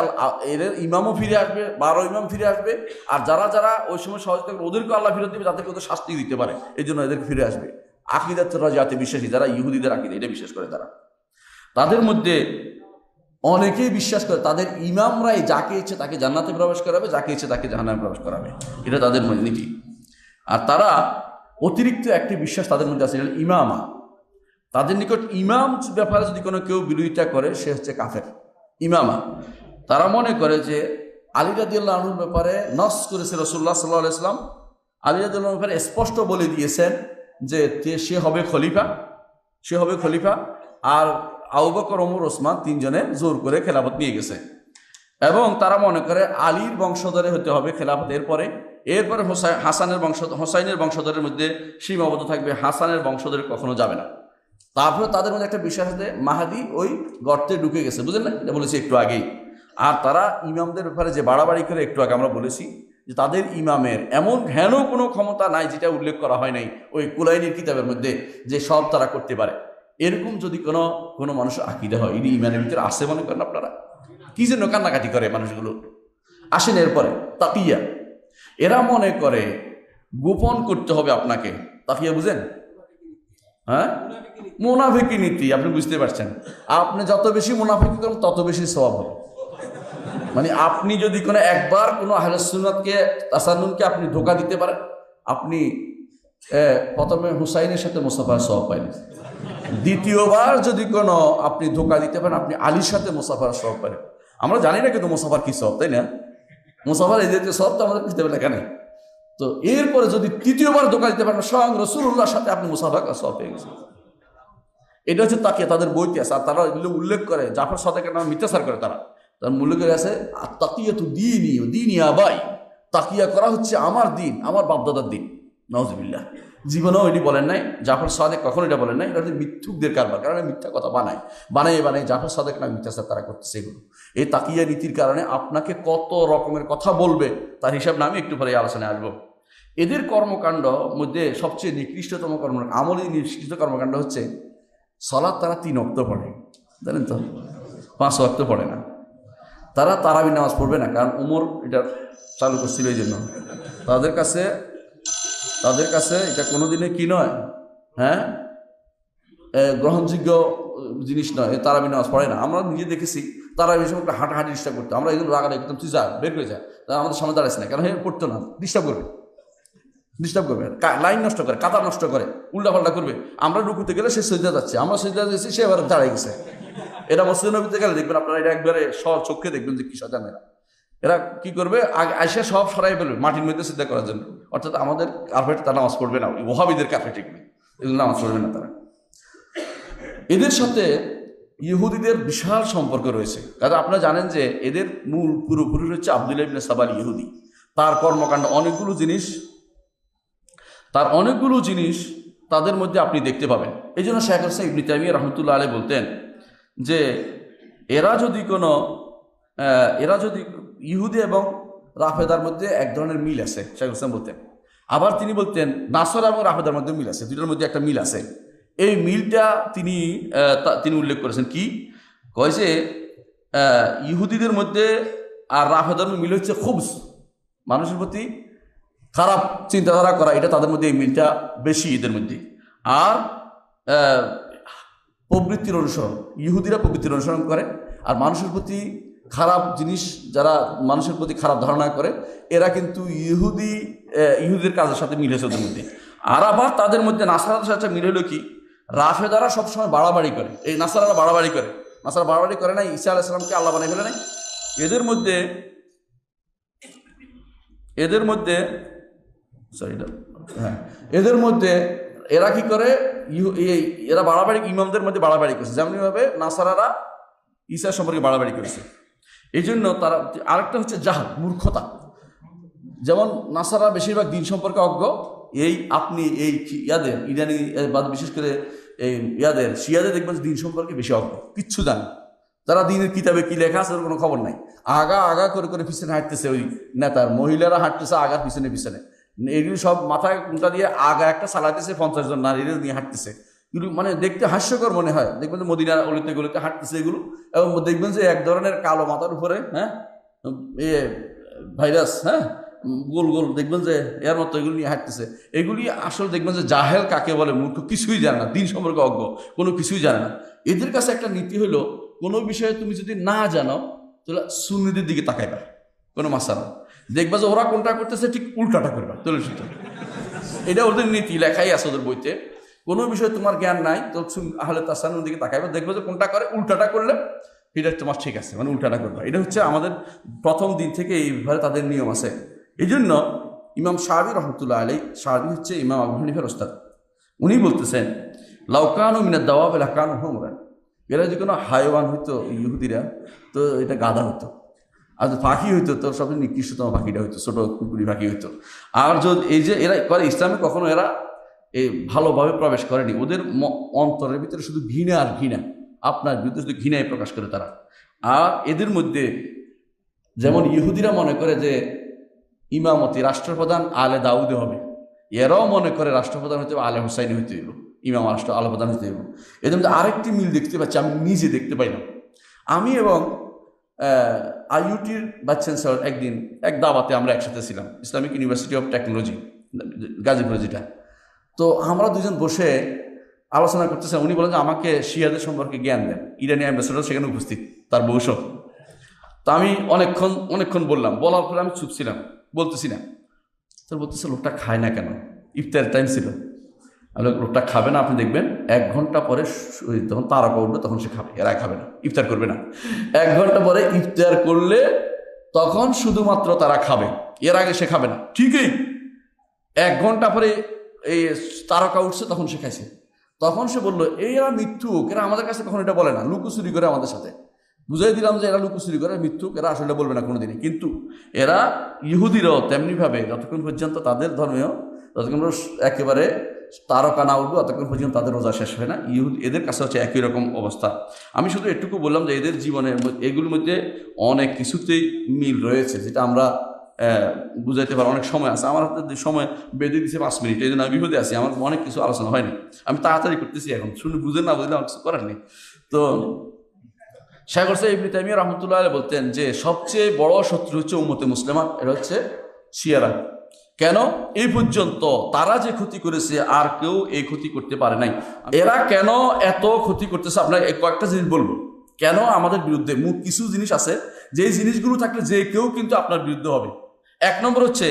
এদের ইমামও ফিরে আসবে, 12 ইমাম ফিরে আসবে। আর যারা যারা ওই সময় সহযোগিতা করবে ওদেরকে আল্লাহ ফিরত দিবে, যাদেরকে ওদের শাস্তি দিতে পারে, এই জন্য এদেরকে ফিরে আসবে। আকিদাত রাজাতে বিশ্বাসী যারা, ইহুদিদের আকিদা এটা বিশ্বাস করে তারা। তাদের মধ্যে অনেকেই বিশ্বাস করে তাদের ইমামরাই যাকে ইচ্ছে তাকে জান্নাতে প্রবেশ করাবে, যাকে ইচ্ছে তাকে জাহান্নামে প্রবেশ করাবে, এটা তাদের নীতি। আর তারা অতিরিক্ত একটি বিশ্বাস তাদের মধ্যে আছে, ইমামা। তাদের নিকট ইমাম ব্যাপারে যদি কোনো কেউ বিরোধিতা করে, সে হচ্ছে কাফের। ইমামা, তারা মনে করে যে আলী রাদিয়াল্লাহু আনহুর ব্যাপারে নস করেছে রাসূলুল্লাহ সাল্লাল্লাহু আলাইহি ওয়াসাল্লাম। আলী রাদিয়াল্লাহু আনহুর ব্যাপারে স্পষ্ট বলে দিয়েছেন যে সে হবে খলিফা, আর আবু বকর, ওমর, ওসমান 3 জনে জোর করে খেলাফত নিয়ে গেছে। এবং তারা মনে করে আলীর বংশধরে হতে হবে খেলাফত। এরপরে হোসাইনের বংশধরের মধ্যে সীমাবদ্ধ থাকবে, হাসানের বংশধরে কখনো যাবে না। তারপরে তাদের মধ্যে একটা বিশ্বাস আছে মাহাদি ওই গর্তে ঢুকে গেছে, বুঝলেন না? এটা বলেছি একটু আগেই। আর তারা ইমামদের ব্যাপারে যে বাড়াবাড়ি করে, একটু আগে আমরা বলেছি যে তাদের ইমামের এমন ঘ্যান কোনো ক্ষমতা নাই যেটা উল্লেখ করা হয় নাই ওই কুলাইনির কিতাবের মধ্যে, যে সব তারা করতে পারে। এরকম যদি কোনো মানুষ আকিদা হয়, এটি ইমানের ভিতরে আসে মনে করেন আপনারা? কি জন্য কান্নাকাটি করে মানুষগুলো? আসেন এরপরে তাকিয়া। এরা মনে করে গোপন করতে হবে আপনাকে। তাকিয়া বুঝেন? হ্যাঁ, মুনাফিকি নীতি। আপনি বুঝতে পারছেন, আপনি যত বেশি মুনাফিকি করেন তত বেশি সওয়াব হবে। মানে আপনি যদি একবার কোনো আহলে সুন্নাতকে, তাসান্নুনকে আপনি ধোঁকা দিতে পারেন, আপনি প্রথমে হুসাইনের সাথে মুসাফার সওয়াব পাইলেন। দ্বিতীয়বার যদি আপনি ধোঁকা দিতে পারেন, আপনি আলীর সাথে মুসাফার সওয়াব পাবেন। আমরা জানি না কিন্তু মুসাফার কি সওয়াব, তাই না? মুসাফার এই জাতীয় সওয়াব তো আমাদের কিতাবে লেখা নেই। তো এরপরে যদি তৃতীয়বার ধোঁকা দিতে পারেন, স্বয়ং রাসূলুল্লাহর সাথে আপনি মুসাফার সওয়াব পেয়ে গেছেন। এটা হচ্ছে তাকিয়া, তাদের বইতে আছে। আর তারা উল্লেখ করে, জাফর সাদেকের নামে মিথ্যাচার করে তার উল্লেখ করে আছে, তাকিয়াতু দীনি আবাই, তাকিয়া করা হচ্ছে আমার দিন, আমার বাপদাদার দিন। নাউজুবিল্লাহ। জীবনেও এটি বলেন নাই, জাফর সাদেক কখনো এটা বলেন নাই। এটা হচ্ছে মিথ্যুকদের কারবার, কারণ মিথ্যা কথা বানায় জাফর সাদেক না মিথ্যাচার তারা করতেছে এগুলো। এই তাকিয়া নীতির কারণে আপনাকে কত রকমের কথা বলবে, তার হিসাব না আমি একটু পরে আলোচনায় আসবো। এদের কর্মকাণ্ড মধ্যে সবচেয়ে নিকৃষ্টতম আমলি নিকৃষ্ট কর্মকাণ্ড হচ্ছে সালাত। তারা 3 ওয়াক্ত পড়ে, জানেন তো? 5 ওয়াক্ত পড়ে না। তারা তারাবি নামাজ পড়বে না, কারণ ওমর এটা চালু করছিল, এই জন্য তাদের কাছে এটা কোনোদিনে কি নয়, হ্যাঁ, গ্রহণযোগ্য জিনিস নয়। তারাবি নামাজ পড়ে না। আমরা নিজে দেখেছি তারা এই সময় হাঁটাহাঁটি ডিস্টার্ব করতো, আমরা এগুলো রাগাটা একদম তুই যা বের করে যা, তারা আমাদের সামনে দাঁড়াইছে না কেন, হ্যাঁ পড়তো না, ডিস্টার্ব করবে লাইন নষ্ট করে, কাতার নষ্ট করে, উল্টাপাল্টা করবে। আমরা রুকুতে গেলে সে সজ্জা যাচ্ছে, আমরা সজ্জা যাচ্ছি, সে এবার দাঁড়াই গেছে। এরা মসজিদ নবীতে গেলে দেখবেন আপনারা, এটা একবারে সব চোখে দেখবেন যে কি সাজা মেয়েরা, এরা কি করবে, আইসা সব সরাই ফেলবে মাটির মধ্যে সিদ্ধা করার জন্য। অর্থাৎ আমাদের কার্পেট তারা নামাজ পড়বে না, ওহাবিদের কার্পেট এগুলো, এগুলো নামাজ পড়বে না তারা। এদের সাথে ইহুদিদের বিশাল সম্পর্ক রয়েছে, কারণ আপনারা জানেন যে এদের মূল পুরোপুরি হচ্ছে আব্দুল্লাহ ইবনে সাবাল ইহুদি। তার কর্মকাণ্ড অনেকগুলো জিনিস তাদের মধ্যে আপনি দেখতে পাবেন। এই জন্য শেখ হাসিনা ইবনে তাইমিয়া রহমতুল্লাহ আলাইহি বলতেন যে এরা যদি ইহুদি এবং রাফেদার মধ্যে এক ধরনের মিল আছে, শেখ হাসিনা বলতেন। আবার তিনি বলতেন নাসরা এবং রাফেদার মধ্যে মিল আছে, দুইটার মধ্যে একটা মিল আছে। এই মিলটা তিনি উল্লেখ করেছেন কি, কয় যে ইহুদিদের মধ্যে আর রাফেদার মিল হচ্ছে খুবস, মানুষের প্রতি খারাপ চিন্তাধারা করা, এটা তাদের মধ্যে এই মিলটা বেশি এদের মধ্যে। আর প্রবৃত্তির অনুসরণ, ইহুদিরা প্রবৃত্তির অনুসরণ করে, আর মানুষের প্রতি খারাপ জিনিস, যারা মানুষের প্রতি খারাপ ধারণা করে, এরা কিন্তু ইহুদিদের কাজের সাথে মিল হয়েছে ওদের মধ্যে। আর আবার তাদের মধ্যে নাসারাদের সাথে মিল হলো কি, রাফেদারা সবসময় বাড়াবাড়ি করে, এই নাসারারা বাড়াবাড়ি করে। নাসারা বাড়াবাড়ি করে না, ঈসা আলাইহিস সালামকে আল্লাহ বানিয়ে ফেলে নাই। এদের মধ্যে এরা কি করে, এরা বাড়াবাড়ি ইমামদের মধ্যে বাড়াবাড়ি করছে, যেমনভাবে নাসারারা ঈসা সম্পর্কে বাড়াবাড়ি করেছে। এই জন্য তারা, আরেকটা হচ্ছে জাহাল, মূর্খতা। যেমন নাসারা বেশিরভাগ দিন সম্পর্কে অজ্ঞ, আপনি ইরানি বিশেষ করে এই শিয়াদের দেখবেন দিন সম্পর্কে বেশি অজ্ঞ, কিচ্ছু জানে। তারা দিনের কিতাবে কি লেখা আছে কোনো খবর নাই, আগা করে পিছনে হাঁটতেছে, ওই নেতার মহিলারা হাঁটতেছে আগার পিছনে, এগুলি সব মাথায় কোনটা দিয়ে আগা একটা চালাইতেছে, 50 জন নারীরা নিয়ে হাঁটতেছে। এগুলো মানে দেখতে হাস্যকর মনে হয়। দেখবেন যে মদিনার অলিতে হাঁটতেছে এগুলো, এবং দেখবেন যে এক ধরনের কালো মাথার উপরে ভাইরাস, গোল দেখবেন যে এর মতো এগুলো নিয়ে হাঁটতেছে। এগুলি আসলে দেখবেন যে জাহেল কাকে বলে, মূর্খ, কিছুই জানে না, দিন সম্পর্কে অজ্ঞ, কোনো কিছুই জানে না। এদের কাছে একটা নীতি হলো, কোনো বিষয়ে তুমি যদি না জানো তাহলে সুন্নিদের দিকে তাকাইবা, কোনো মাসালা দেখবা যে ওরা কোনটা করতেছে ঠিক উল্টাটা করবা, তাহলে এটা ওদের নীতি, লেখাই আছে ওদের বইতে। কোনো বিষয়ে তোমার জ্ঞান নাই তো আহলে তাসান্নুর দিকে তাকাইবা, দেখবো যে কোনটা করে, উল্টাটা করলে এটা তোমার ঠিক আছে, মানে উল্টাটা করবা। এটা হচ্ছে আমাদের প্রথম দিন থেকে এইভাবে তাদের নিয়ম আছে। এই জন্য ইমাম শাহবি রহমতুল্লাহ আলাইহি, শাহবি হচ্ছে ইমাম আবু হানিফার ওস্তাদ, উনি বলতেছেন লাউকানু মিনাদ দাওয়াব লাকানু হুমরান, এরা যে কোনো হায়ওয়ান হইতো ইহুদিরা, তো এটা গাধা হতো। আর পাখি হইতো তো সবচেয়ে নিকৃষ্টতম পাখিটা হইতো, ছোট কুকুরি পাখি হইতো। আর যদি এই যে এরা করে, ইসলামে কখনো এরা এই ভালোভাবে প্রবেশ করেনি, ওদের অন্তরের ভিতরে শুধু ঘৃণা আর ঘৃণা, আপনার বিরুদ্ধে শুধু ঘৃণাই প্রকাশ করে তারা। আর এদের মধ্যে যেমন ইহুদিরা মনে করে যে ইমামতি রাষ্ট্রপ্রধান আলে দাউদে হবে, এরাও মনে করে রাষ্ট্রপ্রধান হইতে আলে হুসাইনি হইতে হইব, ইমাম আলে প্রধান হইতে হইব। এদের মধ্যে আরেকটি মিল দেখতে পাচ্ছি, আমি নিজে দেখতে পাইলাম। আমি এবং আইইউটির ভাইস চ্যান্সেলর একদিন এক দাওয়াতে আমরা একসাথে ছিলাম, ইসলামিক ইউনিভার্সিটি অফ টেকনোলজি গাজীপুরে যেটা। তো আমরা দুজন বসে আলোচনা করতেছিলাম, উনি বলেন যে আমাকে শিয়াদের সম্পর্কে জ্ঞান দেন, ইরানি অ্যাম্বাসেডর সেখানে উপস্থিত, তার বউসব। তো আমি অনেকক্ষণ বললাম, বলার পরে আমি চুপ ছিলাম, বলতেছি না। তো বলতেছে লোকটা খায় না কেন, ইফতারের টাইম ছিল, লোকটা খাবে না, আপনি দেখবেন 1 ঘন্টা পরে যখন তারকা উঠবে তখন সে খাবে, এরা খাবে না, ইফতার করবে না। 1 ঘন্টা পরে ইফতার করলে তখন শুধুমাত্র তারা খাবে, এর আগে সে খাবে না। ঠিকই 1 ঘন্টা পরে এই তারকা উঠছে তখন সে খাইছে। তখন সে বললো এরা মিথ্যুক, এরা আমাদের কাছে কখন এটা বলে না, লুকোচুরি করে আমাদের সাথে। বুঝাই দিলাম যে এরা লুকোচুরি করে, মিথ্যুক, এরা আসলে বলবে না কোনোদিনই। কিন্তু এরা ইহুদিরাও তেমনিভাবে, যতক্ষণ পর্যন্ত তাদের ধর্মেও যতক্ষণ একেবারে তারকা না উঠবে ততক্ষণ পর্যন্ত তাদের রোজা শেষ হয় না। এদের কাছে হচ্ছে একই রকম অবস্থা। আমি শুধু এটুকু বললাম যে এদের জীবনে এগুলোর মধ্যে অনেক কিছুতেই মিল রয়েছে, যেটা আমরা বুঝাইতে পারি। অনেক সময় আছে, আমার হাতে সময় বেঁধে দিচ্ছে 5 মিনিট, এই জন্য আমি বিপদে আছি, আমার অনেক কিছু আলোচনা হয়নি, আমি তাড়াতাড়ি করতেছি এখন, শুনে বুঝে না বুঝলে আমার কিছু করার নেই। তো শেখ ইবনে তাইমিয়া রাহমাতুল্লাহ আলাইহি বলতেন যে সবচেয়ে বড় শত্রু হচ্ছে উম্মতে মুসলিমা, এটা হচ্ছে শিয়ারা। কেন? এই পর্যন্ত তারা যে ক্ষতি করেছে আর কেউ এই ক্ষতি করতে পারে নাই। এরা কেন এত ক্ষতি করতেছে আপনার কয়েকটা জিনিস বলবো। কেন আমাদের বিরুদ্ধে? কিছু জিনিস আছে যে জিনিসগুলো থাকলে যে কেউ কিন্তু আপনার বিরুদ্ধে হবে। এক নম্বর হচ্ছে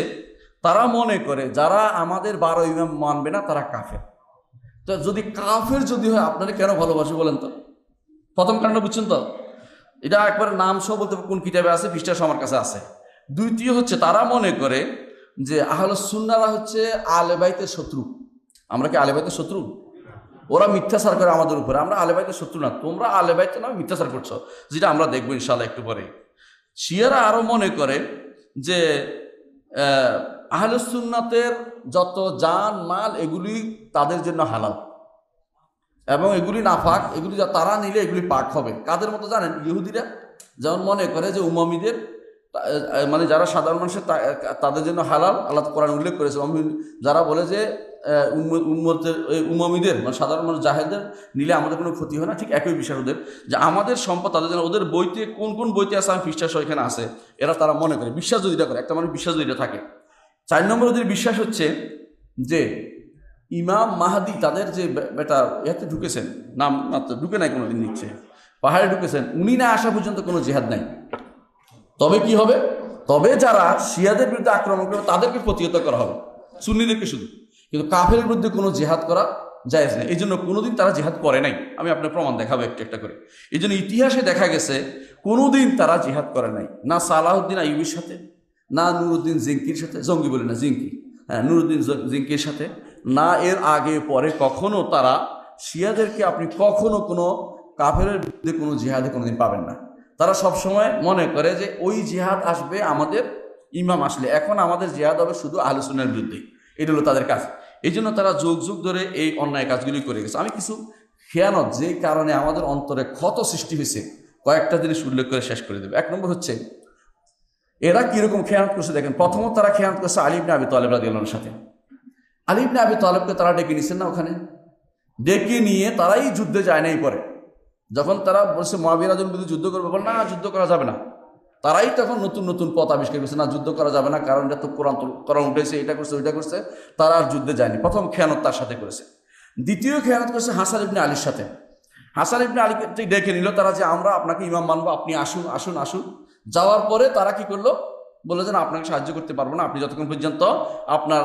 তারা মনে করে যারা আমাদের 12 ইমাম মানবে না তারা কাফের। তো যদি কাফের যদি হয় আপনারা কেন ভালোবাসে বলেন তো? প্রথম কারণটা বুঝছেন তো? এটা একবার নাম সহ বলতে কোন কিতাবে আছে, পৃষ্ঠা আমার কাছে আছে। দ্বিতীয় হচ্ছে তারা মনে করে যে আহলে সুন্নাহরা হচ্ছে আহলে বাইতের শত্রু। আমরা কি আহলে বাইতের শত্রু? ওরা মিথ্যাচার করে আমাদের উপরে। আমরা আহলে বাইতের শত্রু না, তোমরা আহলে বাইতের নামে মিথ্যাচার করছো, যেটা আমরা দেখবো ইনশাআল্লাহ একটু পরে। শিয়ারা আরো মনে করে যে আহলে সুন্নাতের যত জান মাল এগুলি তাদের জন্য হালাল এবং এগুলি নাপাক, এগুলি তারা নিলে এগুলি পাক হবে। কাদের মতো জানেন? ইহুদিরা যেমন মনে করে যে উমামিদের মানে যারা সাধারণ মানুষের তাদের জন্য হালাল, আল্লাহ কোরআন উল্লেখ করেছে। যারা বলে যে উমামিদের মানে সাধারণ মানুষ জাহেলদের নিলে আমাদের কোনো ক্ষতি হয় না, ঠিক একই বিষয় ওদের, যে আমাদের সম্পদ তাদের জন্য। ওদের বইতে কোন কোন বইতে আছে আমি পৃষ্ঠা এখানে আছে, এরা তারা মনে করে বিশ্বাস যদি করে, একটা মানুষ বিশ্বাস যদি থাকে। 4 নম্বর ওদের বিশ্বাস হচ্ছে যে ইমাম মাহাদি তাদের যে বেটা ইয়াতে ঢুকেছেন, নাম মাত্র ঢুকে নাই কোনোদিন, নিচ্ছে পাহাড়ে ঢুকেছেন, উনি না আসা পর্যন্ত কোনো জিহাদ নাই। তবে কি হবে? তবে যারা শিয়াদের বিরুদ্ধে আক্রমণ করবে তাদেরকে প্রতিহত করা হবে, সুন্নিদেরকে শুধু, কিন্তু কাফের বিরুদ্ধে কোনো জিহাদ করা জায়েজ নেই। এই জন্য কোনোদিন তারা জিহাদ করে নাই। আমি আপনার প্রমাণ দেখাবো একটা একটা করে। এই জন্য ইতিহাসে দেখা গেছে কোনোদিন তারা জিহাদ করে নাই, না সালাহউদ্দিন আইয়ুবীর সাথে, না নুরুদ্দিন জিঙ্কির সাথে, জঙ্গি বলি না জিঙ্কি, হ্যাঁ নুরুদ্দিন জিঙ্কির সাথে, না এর আগে পরে কখনো তারা শিয়াদেরকে আপনি কখনো কোনো কাফের বিরুদ্ধে কোনো জিহাদে কোনোদিন পাবেন না। তারা সবসময় মনে করে যে ওই জিহাদ আসবে আমাদের ইমাম আসলে, এখন আমাদের জিহাদ হবে শুধু আহলে সুন্নাহর বিরুদ্ধে। এটা হলো তাদের কাজ। এই জন্য তারা যুগ যুগ ধরে এই অন্যায় কাজগুলি করে গেছে। আমি কিছু খেয়ানত যে কারণে আমাদের অন্তরে ক্ষত সৃষ্টি হয়েছে কয়েকটা জিনিস উল্লেখ করে শেষ করে দেবে। 1 নম্বর হচ্ছে এরা কিরকম খেয়ানত করছে দেখেন। প্রথমত তারা খেয়ানত করছে আলী ইবনে আবি তালেব রাদিয়াল্লাহু আনহুর সাথে। আলী ইবনে আবি তালেবকে তারা ডেকে নিয়েছেন না, ওখানে ডেকে নিয়ে তারাই যুদ্ধে যায় নাই। পরে যখন তারা বলছে মুআবিয়া রাদিয়াল্লাহু আনহু যুদ্ধ করবে, বল না যুদ্ধ করা যাবে না, তারাই তখন নতুন নতুন পথ আবিষ্কার করছে, না যুদ্ধ করা যাবে না, কারণ এটা তো কোরআন উঠেছে, এটা করছে ওইটা করছে। তারা আর যুদ্ধে যায়নি। প্রথম খেয়ানত তার সাথে করেছে। দ্বিতীয় খেয়ানত করেছে হাসান ইবনে আলীর সাথে। হাসান ইবনে আলীকে ডেকে নিল তারা যে আমরা আপনাকে ইমাম মানবো, আপনি আসুন আসুন আসুন। যাওয়ার পরে তারা কি করলো? বললো যে না, আপনাকে সাহায্য করতে পারবো না, আপনি যতক্ষণ পর্যন্ত আপনার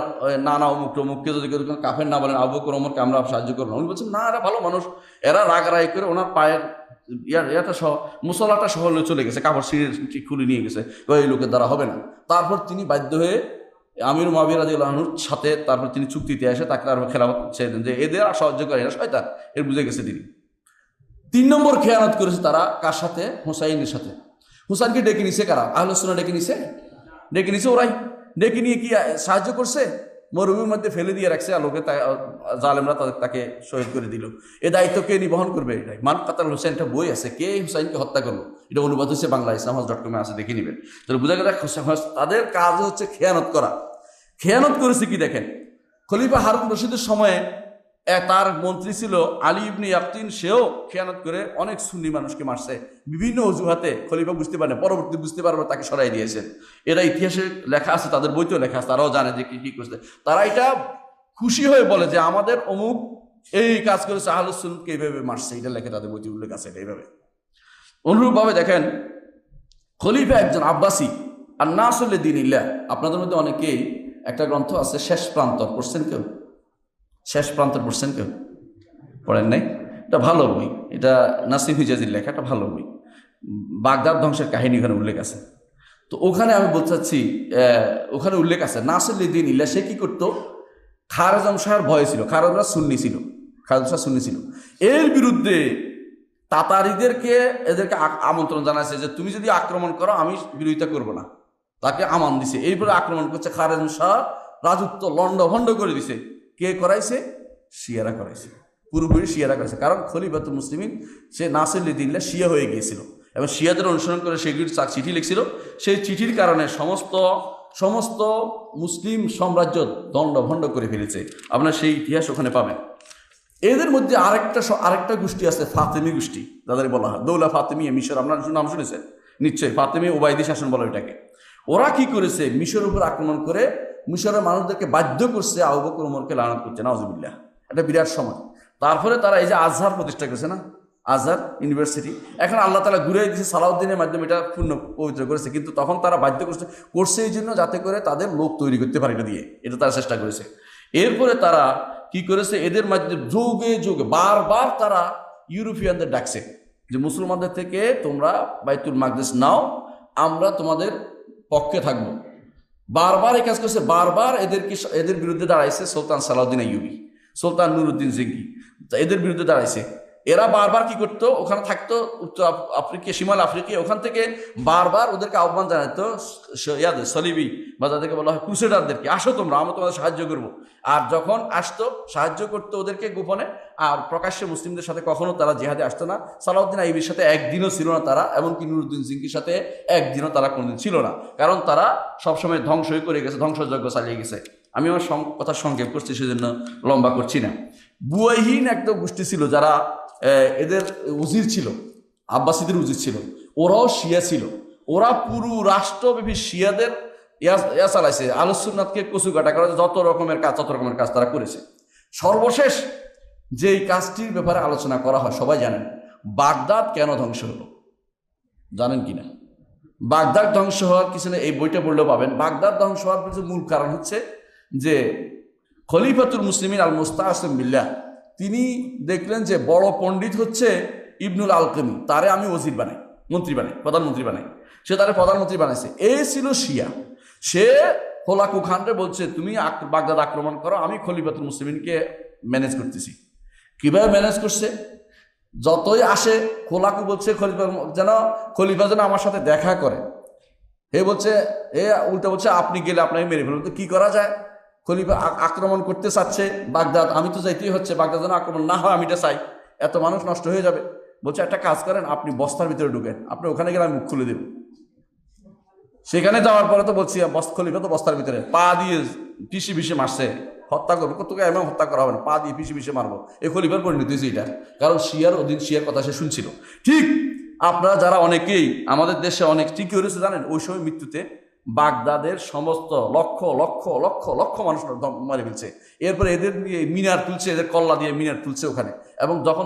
নানা অমুক টমুককে যদি কাফের না বলেন, আবু বকর ওমরকে আমরা সাহায্য করবো না। উনি বলছেন না, এরা ভালো মানুষ। এরা রাগারাগি করে ওনার পায়ের ইয়াটা সহ মুসল্লাটা সহ চলে গেছে, কাপড় ছিঁড়ে খুলে নিয়ে গেছে, ওই লোকের দ্বারা হবে না। তারপর তিনি বাধ্য হয়ে আমির মুআবিয়া রাদিয়াল্লাহু আনহুর সাথে তারপর তিনি চুক্তিতে এসে তাকে আর খেলাফত ছেড়ে দেন, যে এদের আর সাহায্য করে, এরা শয়তান, এর বুঝে গেছে তিনি। 3 নম্বর খেয়ানত করেছে তারা কার সাথে? হুসাইনের সাথে। হুসাইনকে ডেকে নিছে কারা? আহলে সুন্নাহ ডেকে নিছে ওরাই। ডেকে নিয়ে কি সাহায্য করছে? মরুভূমির মধ্যে ফেলে দিয়ে রাখছে, আর লোকে জালেমরা তাকে শহীদ করে দিল। এ দায়িত্ব কে বহন করবে? এটাই মান কাতাল হুসাইন, একটা বই আছে, কে হুসাইনকে হত্যা করলো, এটা অনুবাদ হচ্ছে বাংলা, islamhouse.com আছে, দেখে নেবেন। তাহলে বোঝা গেল তাদের কাজ হচ্ছে খেয়ানত করা। খেয়ানত করেছে কি দেখেন, খলিফা হারুন রশিদের সময়ে তার মন্ত্রী ছিল আলী ইবনে ইয়াকতিন, সেও খেয়ানত করে অনেক সুন্নি মানুষকে মারছে বিভিন্ন অজুহাতে। খলিফা বুঝতে পারে, পরবর্তী বুঝতে পারবে, তাকে সরাই দিয়েছেন। এরা ইতিহাসে লেখা আছে, তাদের বইতেও লেখা আছে, তারাও জানে যে কি করছে। তারা এটা খুশি হয়ে বলে যে আমাদের অমুক এই কাজ করেছে, আহলে সুন্নাহকে এইভাবে মারছে, এটা লেখে তাদের বইতে উল্লেখ আছে এইভাবে। অনুরূপভাবে দেখেন খলিফা একজন আব্বাসী, আর নাসরুল দ্বীনিল্লাহ। আপনাদের মধ্যে অনেকেই একটা গ্রন্থ আছে শেষ প্রান্তর, পড়ছেন কেউ? শেষ প্রান্তর পড়ছেন কেউ? পড়েন নাই? এটা ভালো বই, এটা নাসিম হিজাজির লেখা, একটা ভালো বই। বাগদাদ ধ্বংসের কাহিনী ওখানে উল্লেখ আছে। তো ওখানে আমি বলতে চাচ্ছি, ওখানে উল্লেখ আছে নাসরুল দ্বীনিল্লাহ সে কি করতো? খারেজম শাহের ভয় ছিল, খারেজরা সুন্নি ছিল, খারেজম শাহ সুন্নি ছিল। এর বিরুদ্ধে তাতারিদেরকে এদেরকে আমন্ত্রণ জানাইছে যে তুমি যদি আক্রমণ করো আমি বিরোধিতা করব না। তাকে আমান দিছে। এইভাবে আক্রমণ করছে, খারেজম শাহ রাজত্ব লন্ডভন্ড করে দিছে। কে করাইছে? শিয়ারা করাইছে, পুরোপুরি শিয়ারা করেছে। কারণ খলিফাতুল মুসলিমিন সে নাসির দ্বীনিল্লাহ শিয়া হয়ে গিয়েছিল এবং শিয়াদের অনুসরণ করে সেগুলি চিঠি লিখছিল। সেই চিঠির কারণে সমস্ত মুসলিম সাম্রাজ্য দণ্ডভণ্ড করে ফেলেছে। আপনার সেই ইতিহাস ওখানে পাবেন। এদের মধ্যে আরেকটা গোষ্ঠী আছে, ফাতেমি গোষ্ঠী, যাদের বলা হয় দৌলা ফাতেমিয়া মিশর। আপনার নাম শুনেছেন নিশ্চয়ই, ফাতেমি ওবায়দি শাসন বলা ওইটাকে। ওরা কি করেছে? মিশরের উপর আক্রমণ করে মিশরের মানুষদেরকে বাধ্য করছে আবু বকর ওমরকে লানত করছে, নাউজুবিল্লাহ। এটা বিরাট সময়। তারপরে তারা এই যে আজহার প্রতিষ্ঠা করেছে না, আজহার ইউনিভার্সিটি। এখন আল্লাহ তাআলা ঘুরে দিয়েছে, সালাউদ্দিনের মাধ্যমে এটা পূর্ণ পবিত্র করেছে, কিন্তু তখন তারা বাধ্য করছে এই জন্য যাতে করে তাদের লোক তৈরি করতে পারে এটা দিয়ে, এটা তারা চেষ্টা করেছে। এরপরে তারা কি করেছে, এদের মাধ্যমে যুগে যুগে বারবার তারা ইউরোপিয়ানদের ডাকছে যে মুসলমানদের থেকে তোমরা বাইতুল মাকদিস নাও, আমরা তোমাদের পক্ষে থাকবো। বারবার এই কাজ করছে, বারবার এদের বিরুদ্ধে দাঁড়াইছে সুলতান সালাউদ্দিন আইয়ুবী, সুলতান নুরুদ্দিন জিঙ্কি, এদের বিরুদ্ধে দাঁড়াইছে। এরা বারবার কি করতো, ওখানে থাকতো উত্তর আফ্রিকা, শিমাল আফ্রিকা, ওখান থেকে বারবার ওদেরকে আহ্বান জানাতো ইয়াদের সলিবি বা যাদেরকে বলা হয় ক্রুসেডারদেরকে, আসো তোমরা, আমরা তোমাদের সাহায্য করবো। আর যখন আসতো সাহায্য করতো ওদেরকে গোপনে, আর প্রকাশ্যে মুসলিমদের সাথে কখনো তারা জিহাদে আসতো না। সালাউদ্দিন আইয়ুবীর সাথে একদিনও ছিল না তারা, এমনকি নুরুদ্দিন জিঙ্কির সাথে একদিনও তারা কোনোদিন ছিল না, কারণ তারা সবসময় ধ্বংসই করে গেছে, ধ্বংসযজ্ঞ চালিয়ে গেছে। আমি আমার কথা সংক্ষেপ করছি, সেজন্য লম্বা করছি না। বুয়াইহীন একটা গোষ্ঠী ছিল যারা এদের উজির ছিল, আব্বাসীদের উজির ছিল, ওরাও শিয়া ছিল। ওরা পুরো রাষ্ট্রব্যাপী শিয়াদের ইয়া চালাইছে, আহলে সুন্নাতকে কচু কাটা করা, যত রকমের কাজ তারা করেছে। সর্বশেষ যেই কাজটির ব্যাপারে আলোচনা করা হয় সবাই জানেন, বাগদাদ কেন ধ্বংস হলো জানেন কিনা? বাগদাদ ধ্বংস হওয়ার পিছনে এই বইটা পড়লেও পাবেন। বাগদাদ ধ্বংস হওয়ার পিছনে মূল কারণ হচ্ছে যে খলিফাতুল মুসলিমিন আল মুস্তাসিম বিল্লাহ, তিনি দেখলেন যে বড় পণ্ডিত হচ্ছে ইবনুল আলকামি, তারে আমি ওজির বানাই, মন্ত্রী বানাই, প্রধানমন্ত্রী বানাই। সে তারে প্রধানমন্ত্রী বানাইছে। এ ছিল শিয়া। সে হোলাকু খানরে বলছে তুমি বাগদাদ আক্রমণ করো, আমি খলিফাতুল মুসলিমিনকে ম্যানেজ করতেছি। কিভাবে ম্যানেজ করছে, যতই আসে হোলাকু বলছে খলিফা যেন আমার সাথে দেখা করে। বলছে উল্টা বলছে আপনি গেলে আপনাকে মেরে ফেলবেন। তো কি করা যায়, খলিফা আক্রমণ করতে চাচ্ছে বাগদাদ, আমি তো যাইতেই হচ্ছে, বাগদাদ যেন আক্রমণ না হয় আমি এটা চাই, এত মানুষ নষ্ট হয়ে যাবে। বলছে একটা কাজ করেন, আপনি বস্তার ভিতরে ঢুকেন, আপনি ওখানে গেলে আমি মুখ খুলে দেব। সেখানে যাওয়ার পরে তো বলছি খলিফা তো বস্তার ভিতরে পা দিয়ে পিষে মারছে, হত্যা করবো, তোকে এমন হত্যা করা হবে না, পা দিয়ে পিষে মারবো। এই খলিফার পরিণতি হয়েছে এটা, কারণ শিয়ার অধীন, শিয়ার কথা সে শুনছিল। ঠিক আপনারা যারা অনেকেই আমাদের দেশে অনেক ঠিক করেছে জানেন, ওই সময় মৃত্যুতে বাগদাদের সমস্ত লক্ষ লক্ষ লক্ষ লক্ষ মানুষ মারে ফেলছে। এরপরে এদের নিয়ে মিনার তুলছে, এদের কল্লা দিয়ে মিনার তুলছে ওখানে, এবং যখন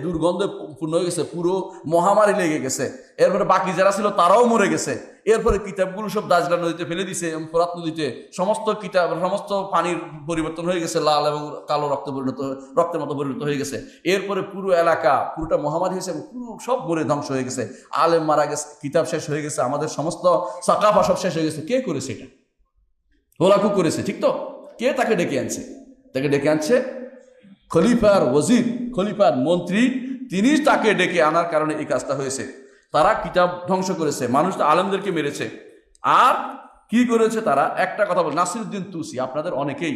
দুর্গন্ধে পূর্ণ হয়ে গেছে, পুরো মহামারী লেগে গেছে। এরপরে বাকি যারা ছিল তারাও মরে গেছে। এরপরে কিতাবগুলো সব দাজলা নদীতে ফেলে দিছে, এবং ফোরাত নদীতে সমস্ত কিতাব, সমস্ত পানির পরিবর্তন হয়ে গেছে, লাল এবং কালো রক্তের মতো পরিণত হয়ে গেছে। এরপরে পুরো এলাকা, পুরোটা মহামারী হয়েছে, পুরো সব মরে ধ্বংস হয়ে গেছে, আলেম মারা গেছে, কিতাব শেষ হয়ে গেছে, আমাদের সমস্ত সাকাফা সব শেষ হয়ে গেছে। কে করেছে এটা? হোলাকু করেছে, ঠিক তো? কে তাকে ডেকে আনছে? তাকে ডেকে আনছে খলিফার ওজির, খলিফার মন্ত্রী, তিনি তাকে ডেকে আনার কারণে এই কাজটা হয়েছে। তারা কিতাব ধ্বংস করেছে, মানুষ আলেমদেরকে মেরেছে। আর কি করেছে তারা? একটা কথা বল, নাসিরউদ্দিন তুসি, আপনাদের অনেকেই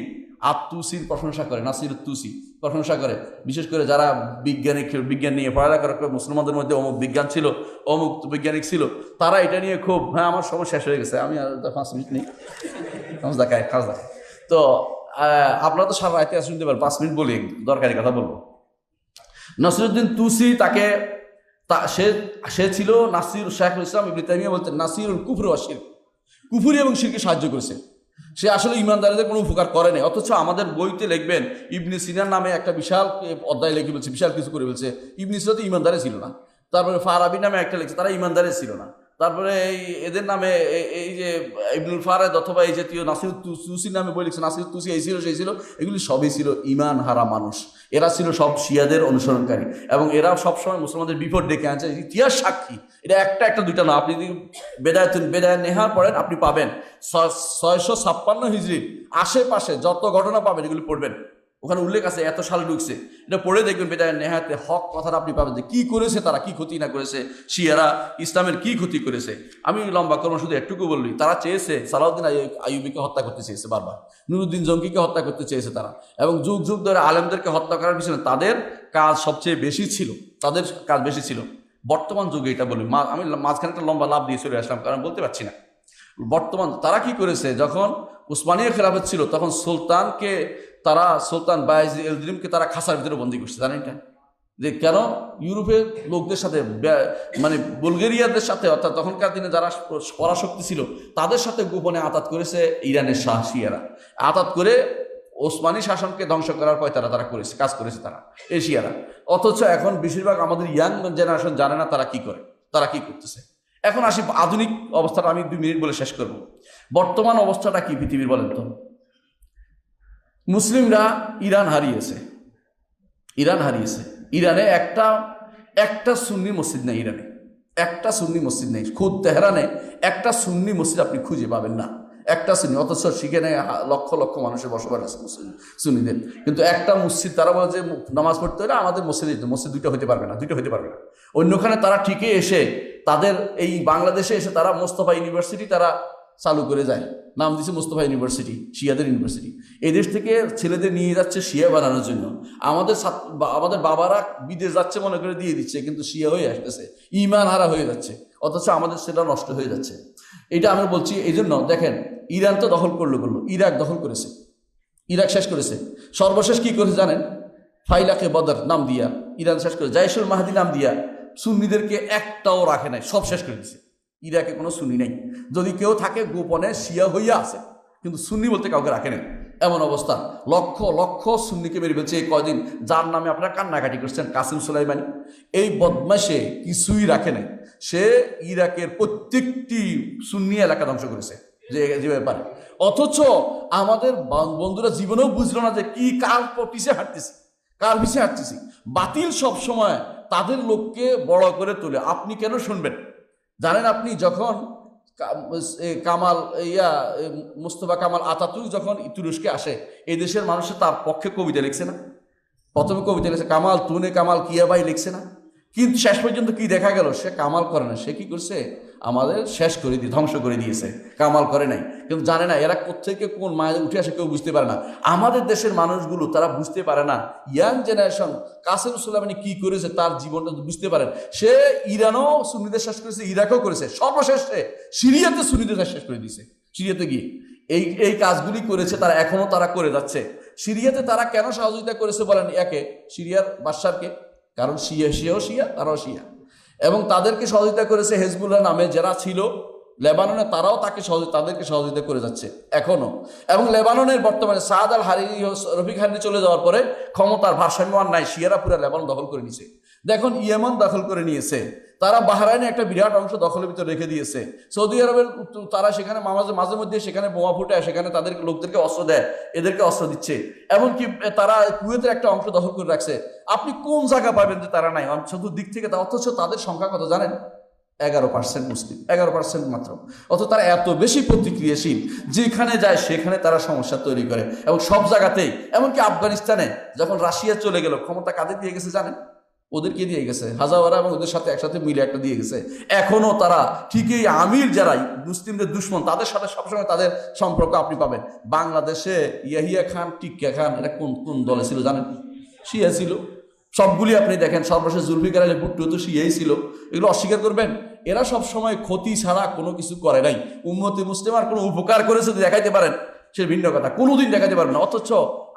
তুসির প্রশংসা করে, নাসিরুদ তুসি প্রশংসা করে, বিশেষ করে যারা বিজ্ঞান নিয়ে পড়ালেখা করে, মুসলমানদের মধ্যে অমুক বিজ্ঞান ছিল, অমুক বৈজ্ঞানিক ছিল, তারা এটা নিয়ে খুব, হ্যাঁ আমার সময় শেষ হয়ে গেছে, আমি আর 5 মিনিট নেই, খাস দেখায়। তো আপনারা তো সারা রাতে শুনতে পারেন, 5 মিনিট বলি, দরকারি কথা বলবো। নাসিরউদ্দিন তুসি, তাকে সে ছিল নাসির, শাইখুল ইসলাম ইবনে তাইমিয়া বলতেন নাসিরুল কুফর ওয়া শিরক, কুফরি এবং শিরকে সাহায্য করেছে। সে আসলে ইমানদারদের কোনো উপকার করে নাই, অথচ আমাদের বইতে লিখবেন ইবনে সিনার নামে একটা বিশাল অধ্যায় লিখে বলছে, বিশাল কিছু করে বলছে। ইবনে সিনা তো ইমানদারে ছিল না। তারপরে ফারাবি নামে একটা লিখছে, তারা ইমানদারে ছিল না। তারপরে এদের নামে এই যে ইবনুল ফারাদ অথবা এই জাতীয় নাসিরুদ তুসির নামে বই লিখছে, নাসিরুদ তুসি এই ছিল সেই ছিল, এগুলি সবই ছিল ইমান হারা মানুষ। এরা ছিল সব শিয়াদের অনুসরণকারী, এবং এরা সবসময় মুসলমানদের বিপদ ডেকে আনছে। ইতিহাস সাক্ষী, এটা একটা দুইটা না। আপনি যদি বেদায় নেহা পড়েন, আপনি পাবেন 656 হিজরির আশেপাশে যত ঘটনা পাবেন এগুলি পড়বেন, ওখানে উল্লেখ আছে এত সাল ঢুকছে। এটা পড়ে দেখবেন বেদায় নেহাতে হক কথাটা আপনি পাবেন, যে কি করেছে তারা, কি ক্ষতি না করেছে, শিয়ারা ইসলামের কি ক্ষতি করেছে। আমি লম্বা করবো, শুধু একটুকু বললি, তারা চেয়েছে সালাউদ্দিন আইয়ুবীকে হত্যা করতে চেয়েছে, বারবার নুরুদ্দিন জঙ্গিকে হত্যা করতে চেয়েছে তারা, এবং যুগ যুগ ধরে আলেমদেরকে হত্যা করার পিছনে তাদের কাজ সবচেয়ে বেশি ছিল, তাদের কাজ বেশি ছিল। বর্তমান যুগে এটা বলি, আমি মাঝখানে একটা লম্বা লাভ দিয়ে চলে আসলাম, কারণ বলতে পারছি না। বর্তমান তারা কি করেছে, যখন উসমানীয় খেলাফত ছিল তখন সুলতান বায়েজিদ তারা খাসার ভিতরে বন্দী করছে, জানেন এটা? যে কেন? ইউরোপের লোকদের সাথে, মানে বুলগেরিয়াদের সাথে, অর্থাৎ তখনকার দিনে যারা পরাশক্তি ছিল তাদের সাথে গোপনে আতাত করেছে ইরানের শাহ শিয়ারা। আতাত করে ওসমানী শাসনকে ধ্বংস করার পর তারা করেছে, কাজ করেছে তারা এশিয়ারা। অথচ এখন বেশিরভাগ আমাদের ইয়াং জেনারেশন জানে না তারা কি করে, তারা কি করতেছে। এখন আসি আধুনিক অবস্থাটা, আমি 2 মিনিট বলে শেষ করব। বর্তমান অবস্থাটা কি পৃথিবীর বলেন তো? মুসলিমরা ইরান হারিয়েছে, ইরানে একটা সুন্নি মসজিদ নেই, ইরানে একটা সুন্নি মসজিদ নেই। খুদ তেহরানে একটা সুন্নি মসজিদ আপনি খুঁজে পাবেন না, একটা সুন্নি। অথচ সেখানে লক্ষ লক্ষ মানুষের বসবাস আছে সুন্নিদের, কিন্তু একটা মসজিদ। তারা বলে যে নামাজ পড়তে হলে আমাদের মসজিদ 2টা হতে পারবে না। অন্যখানে তারা ঠিকই এসে তাদের এই বাংলাদেশে এসে তারা মোস্তফা ইউনিভার্সিটি তারা চালু করে যায়, নাম দিচ্ছে মোস্তফা ইউনিভার্সিটি, শিয়াদের ইউনিভার্সিটি। এই দেশ থেকে ছেলেদের নিয়ে যাচ্ছে শিয়া বানানোর জন্য। আমাদের বাবারা বিদেশ যাচ্ছে মনে করে দিয়ে দিচ্ছে, কিন্তু শিয়া হয়ে আসতেছে, ইমান হারা হয়ে যাচ্ছে, অথচ আমাদের সেটা নষ্ট হয়ে যাচ্ছে। এটা আমি বলছি এই জন্য। দেখেন, ইরান তো দখল করলো, ইরাক দখল করেছে, ইরাক শেষ করেছে। সর্বশেষ কি করেছে জানেন? ফাইলাকে বদর নাম দিয়া ইরান শেষ করে, জাইশুল মাহাদি নাম দিয়া সুন্নিদেরকে একটাও রাখে নাই, সব শেষ করে দিছে। ইরাকে কোনো সুন্নি নেই, যদি কেউ থাকে গোপনে শিয়া হইয়া আছে, কিন্তু সুন্নি বলতে কাউকে রাখে নেই। এমন অবস্থা, লক্ষ লক্ষ সুন্নিকে বেরিয়ে ফেলছে এই কয়দিন। যার নামে আপনারা কান্নাকাটি করছেন, কাসিম সুলাইমানি, এই বদমাশে কিছুই রাখে নাই। সে ইরাকের প্রত্যেকটি সুন্নি এলাকা ধ্বংস করেছে যে ব্যাপারে। অথচ আমাদের বন্ধুরা জীবনেও বুঝলো না যে কি কার পিছিয়ে হাঁটতেছি। বাতিল সব সময় তাদের লোককে বড় করে তোলে। আপনি কেন শুনবেন জানেন? আপনি যখন মুস্তফা কামাল আতাতুর্ক যখন তুরস্কে আসে, এই দেশের মানুষের তার পক্ষে কবিতা লিখছে না? প্রথমে কবিতা লিখছে, কামাল তুনে কামাল কিয়া ভাই লিখছে না? কিন্তু শেষ পর্যন্ত কি দেখা গেল? সে কামাল করে না, সে কি করছে? আমাদের শেষ করে দিয়ে ধ্বংস করে দিয়েছে, কামাল করে নাই। কিন্তু জানে না এরা কোত্থেকে কোন মায়ের উঠে আসে, কেউ বুঝতে পারে না। আমাদের দেশের মানুষগুলো তারা বুঝতে পারে না। ইয়াং জেনারেশন কাসেম সুলাইমানি কি করেছে তার জীবনটা বুঝতে পারেন। সে ইরানও সুন্নিদের শেষ করেছে, ইরাকও করেছে, সর্বশেষে সিরিয়াতে সুন্নিদের শেষ করে দিয়েছে। সিরিয়াতে গিয়ে এই কাজগুলি করেছে তারা, এখনো তারা করে যাচ্ছে। সিরিয়াতে তারা কেন সহযোগিতা করেছে বলেন? একে সিরিয়ার বাদশারকে, কারণ শিয়াও শিয়া, তারাও শিয়া, এবং তাদেরকে সহযোগিতা করেছে হেজবুল্লাহ নামে যারা ছিল লেবাননে, তারাও তাদেরকে সহযোগিতা করে যাচ্ছে এখনো। এবং লেবাননের বর্তমানে সাদ আল হারিরি, রফিক হারিরি চলে যাওয়ার পরে ক্ষমতার ভারসাম্য আর নাই, শিয়ারা পুরো লেবানন দখল করে নিয়েছে। দেখুন ইয়েমন দখল করে নিয়েছে, তারা বাহরাইনে একটা বিরাট অংশ দখলের ভিতরে রেখে দিয়েছে। সৌদি আরবের তারা সেখানে মাঝে মধ্যে সেখানে বোমা ফুটে, সেখানে তাদের লোকদেরকে অস্ত্র দেয়, এদেরকে অস্ত্র দিচ্ছে। এমনকি তারা কুয়েতের একটা অংশ দখল করে রাখছে। আপনি কোন জায়গা পাবেন যে তারা নাই? চতুর্দিক থেকে। অথচ তাদের সংখ্যা কত জানেন? 11% মুসলিম, 11% মাত্র। অথচ তারা এত বেশি প্রতিক্রিয়াশীল, যেখানে যায় সেখানে তারা সমস্যা তৈরি করে, এবং সব জায়গাতেই। এমনকি আফগানিস্তানে যখন রাশিয়া চলে গেল, ক্ষমতা কাদের দিয়ে গেছে জানেন? ওদেরকে দিয়ে গেছে, হাজাওয়ারা, এবং ওদের সাথে একসাথে মিলে একটা দিয়ে গেছে। এখনো তারা ঠিকই আমির যারাই মুসলিমদের দুশ্মন, তাদের সাথে সবসময় তাদের সম্পর্ক আপনি পাবেন। বাংলাদেশে ইয়াহিয়া খান, টিক্কা খান, এরা কোন দলে ছিল জানেন? শিয়া ছিল। সবগুলি আপনি দেখেন, সর্বশেষ জুলফিকার আলী ভুট্টো তো শিয়াই ছিল। এগুলো অস্বীকার করবেন? এরা সবসময় ক্ষতি ছাড়া কোনো কিছু করে নাই। উম্মতে মুসলিমার কোনো উপকার করেছে দেখাইতে পারেন, সে ভিন্ন কথা, কোনোদিন দেখাতে পারবে না। অথচ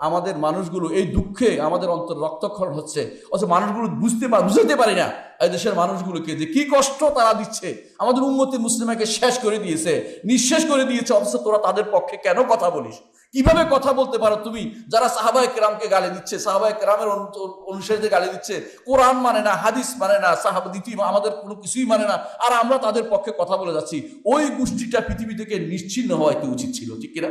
আমাদের মানুষগুলো এই দুঃখে আমাদের অন্তর রক্তক্ষরণ হচ্ছে। অথচ মানুষগুলো বুঝতে পারি না এই দেশের মানুষগুলোকে যে কি কষ্ট তারা দিচ্ছে। আমাদের উম্মতে মুসলিমাকে শেষ করে দিয়েছে, নিঃশেষ করে দিয়েছে। অথচ তোরা তাদের পক্ষে কেন কথা বলিস? কিভাবে কথা বলতে পারো তুমি, যারা সাহাবায়ে কেরামকে গালি দিচ্ছে, সাহাবায়ে কেরামের অনুসারীদের গালি দিচ্ছে, কোরআন মানে না, হাদিস মানে না, সাহাবাদিতি আমাদের কোনো কিছুই মানে না, আর আমরা তাদের পক্ষে কথা বলে যাচ্ছি। ওই গোষ্ঠীটা পৃথিবী থেকে নিশ্চিহ্ন হওয়া কি উচিত ছিল, ঠিক কিনা?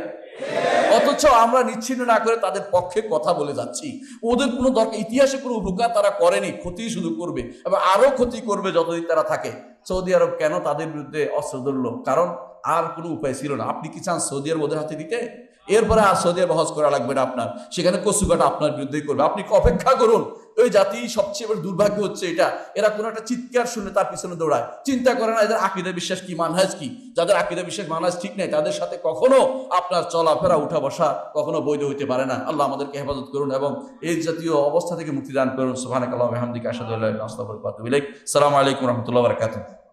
অথচ আমরা নিচ্ছিন্ন না করে তাদের পক্ষে কথা বলে যাচ্ছি। ওদের কোনো দরকার, ইতিহাসে কোনো উপকার তারা করেনি, ক্ষতি শুধু করবে এবং আরো ক্ষতি করবে যতদিন তারা থাকে। সৌদি আরব কেন তাদের বিরুদ্ধে অস্ত্র ধরলো? কারণ আর কোনো উপায় ছিল না। আপনি কি চান সৌদি আরব ওদের হাতে দিতে? এরপরে আর সৌদি আরব হজ করা লাগবে না আপনার, সেখানে কচুকাটা আপনার বিরুদ্ধেই করবে। আপনি অপেক্ষা করুন। ওই জাতি সবচেয়ে বড় দুর্ভাগ্য হচ্ছে এটা, এরা কোনো একটা চিৎকার শুনে তার পিছনে দৌড়ায়, চিন্তা করে না এদের আকীদা বিশ্বাস কি, মানহাজ কি। যাদের আকীদা বিশ্বাস মানহাজ ঠিক নেই, তাদের সাথে কখনো আপনার চলাফেরা, উঠা বসা কখনো বৈধ হইতে পারে না। আল্লাহ আমাদেরকে হেফাজত করুন এবং এই জাতীয় অবস্থা থেকে মুক্তি দান করুন। সুবহানাকাল্লাহি ওয়া বিহামদিকা আশহাদু আল্লা ইলাহা ইল্লা আনতা আস্তাগফিরুকা ওয়া আতুবু ইলাইক। আসসালামু আলাইকুম ওয়া রাহমাতুল্লাহি ওয়া বারাকাতুহু।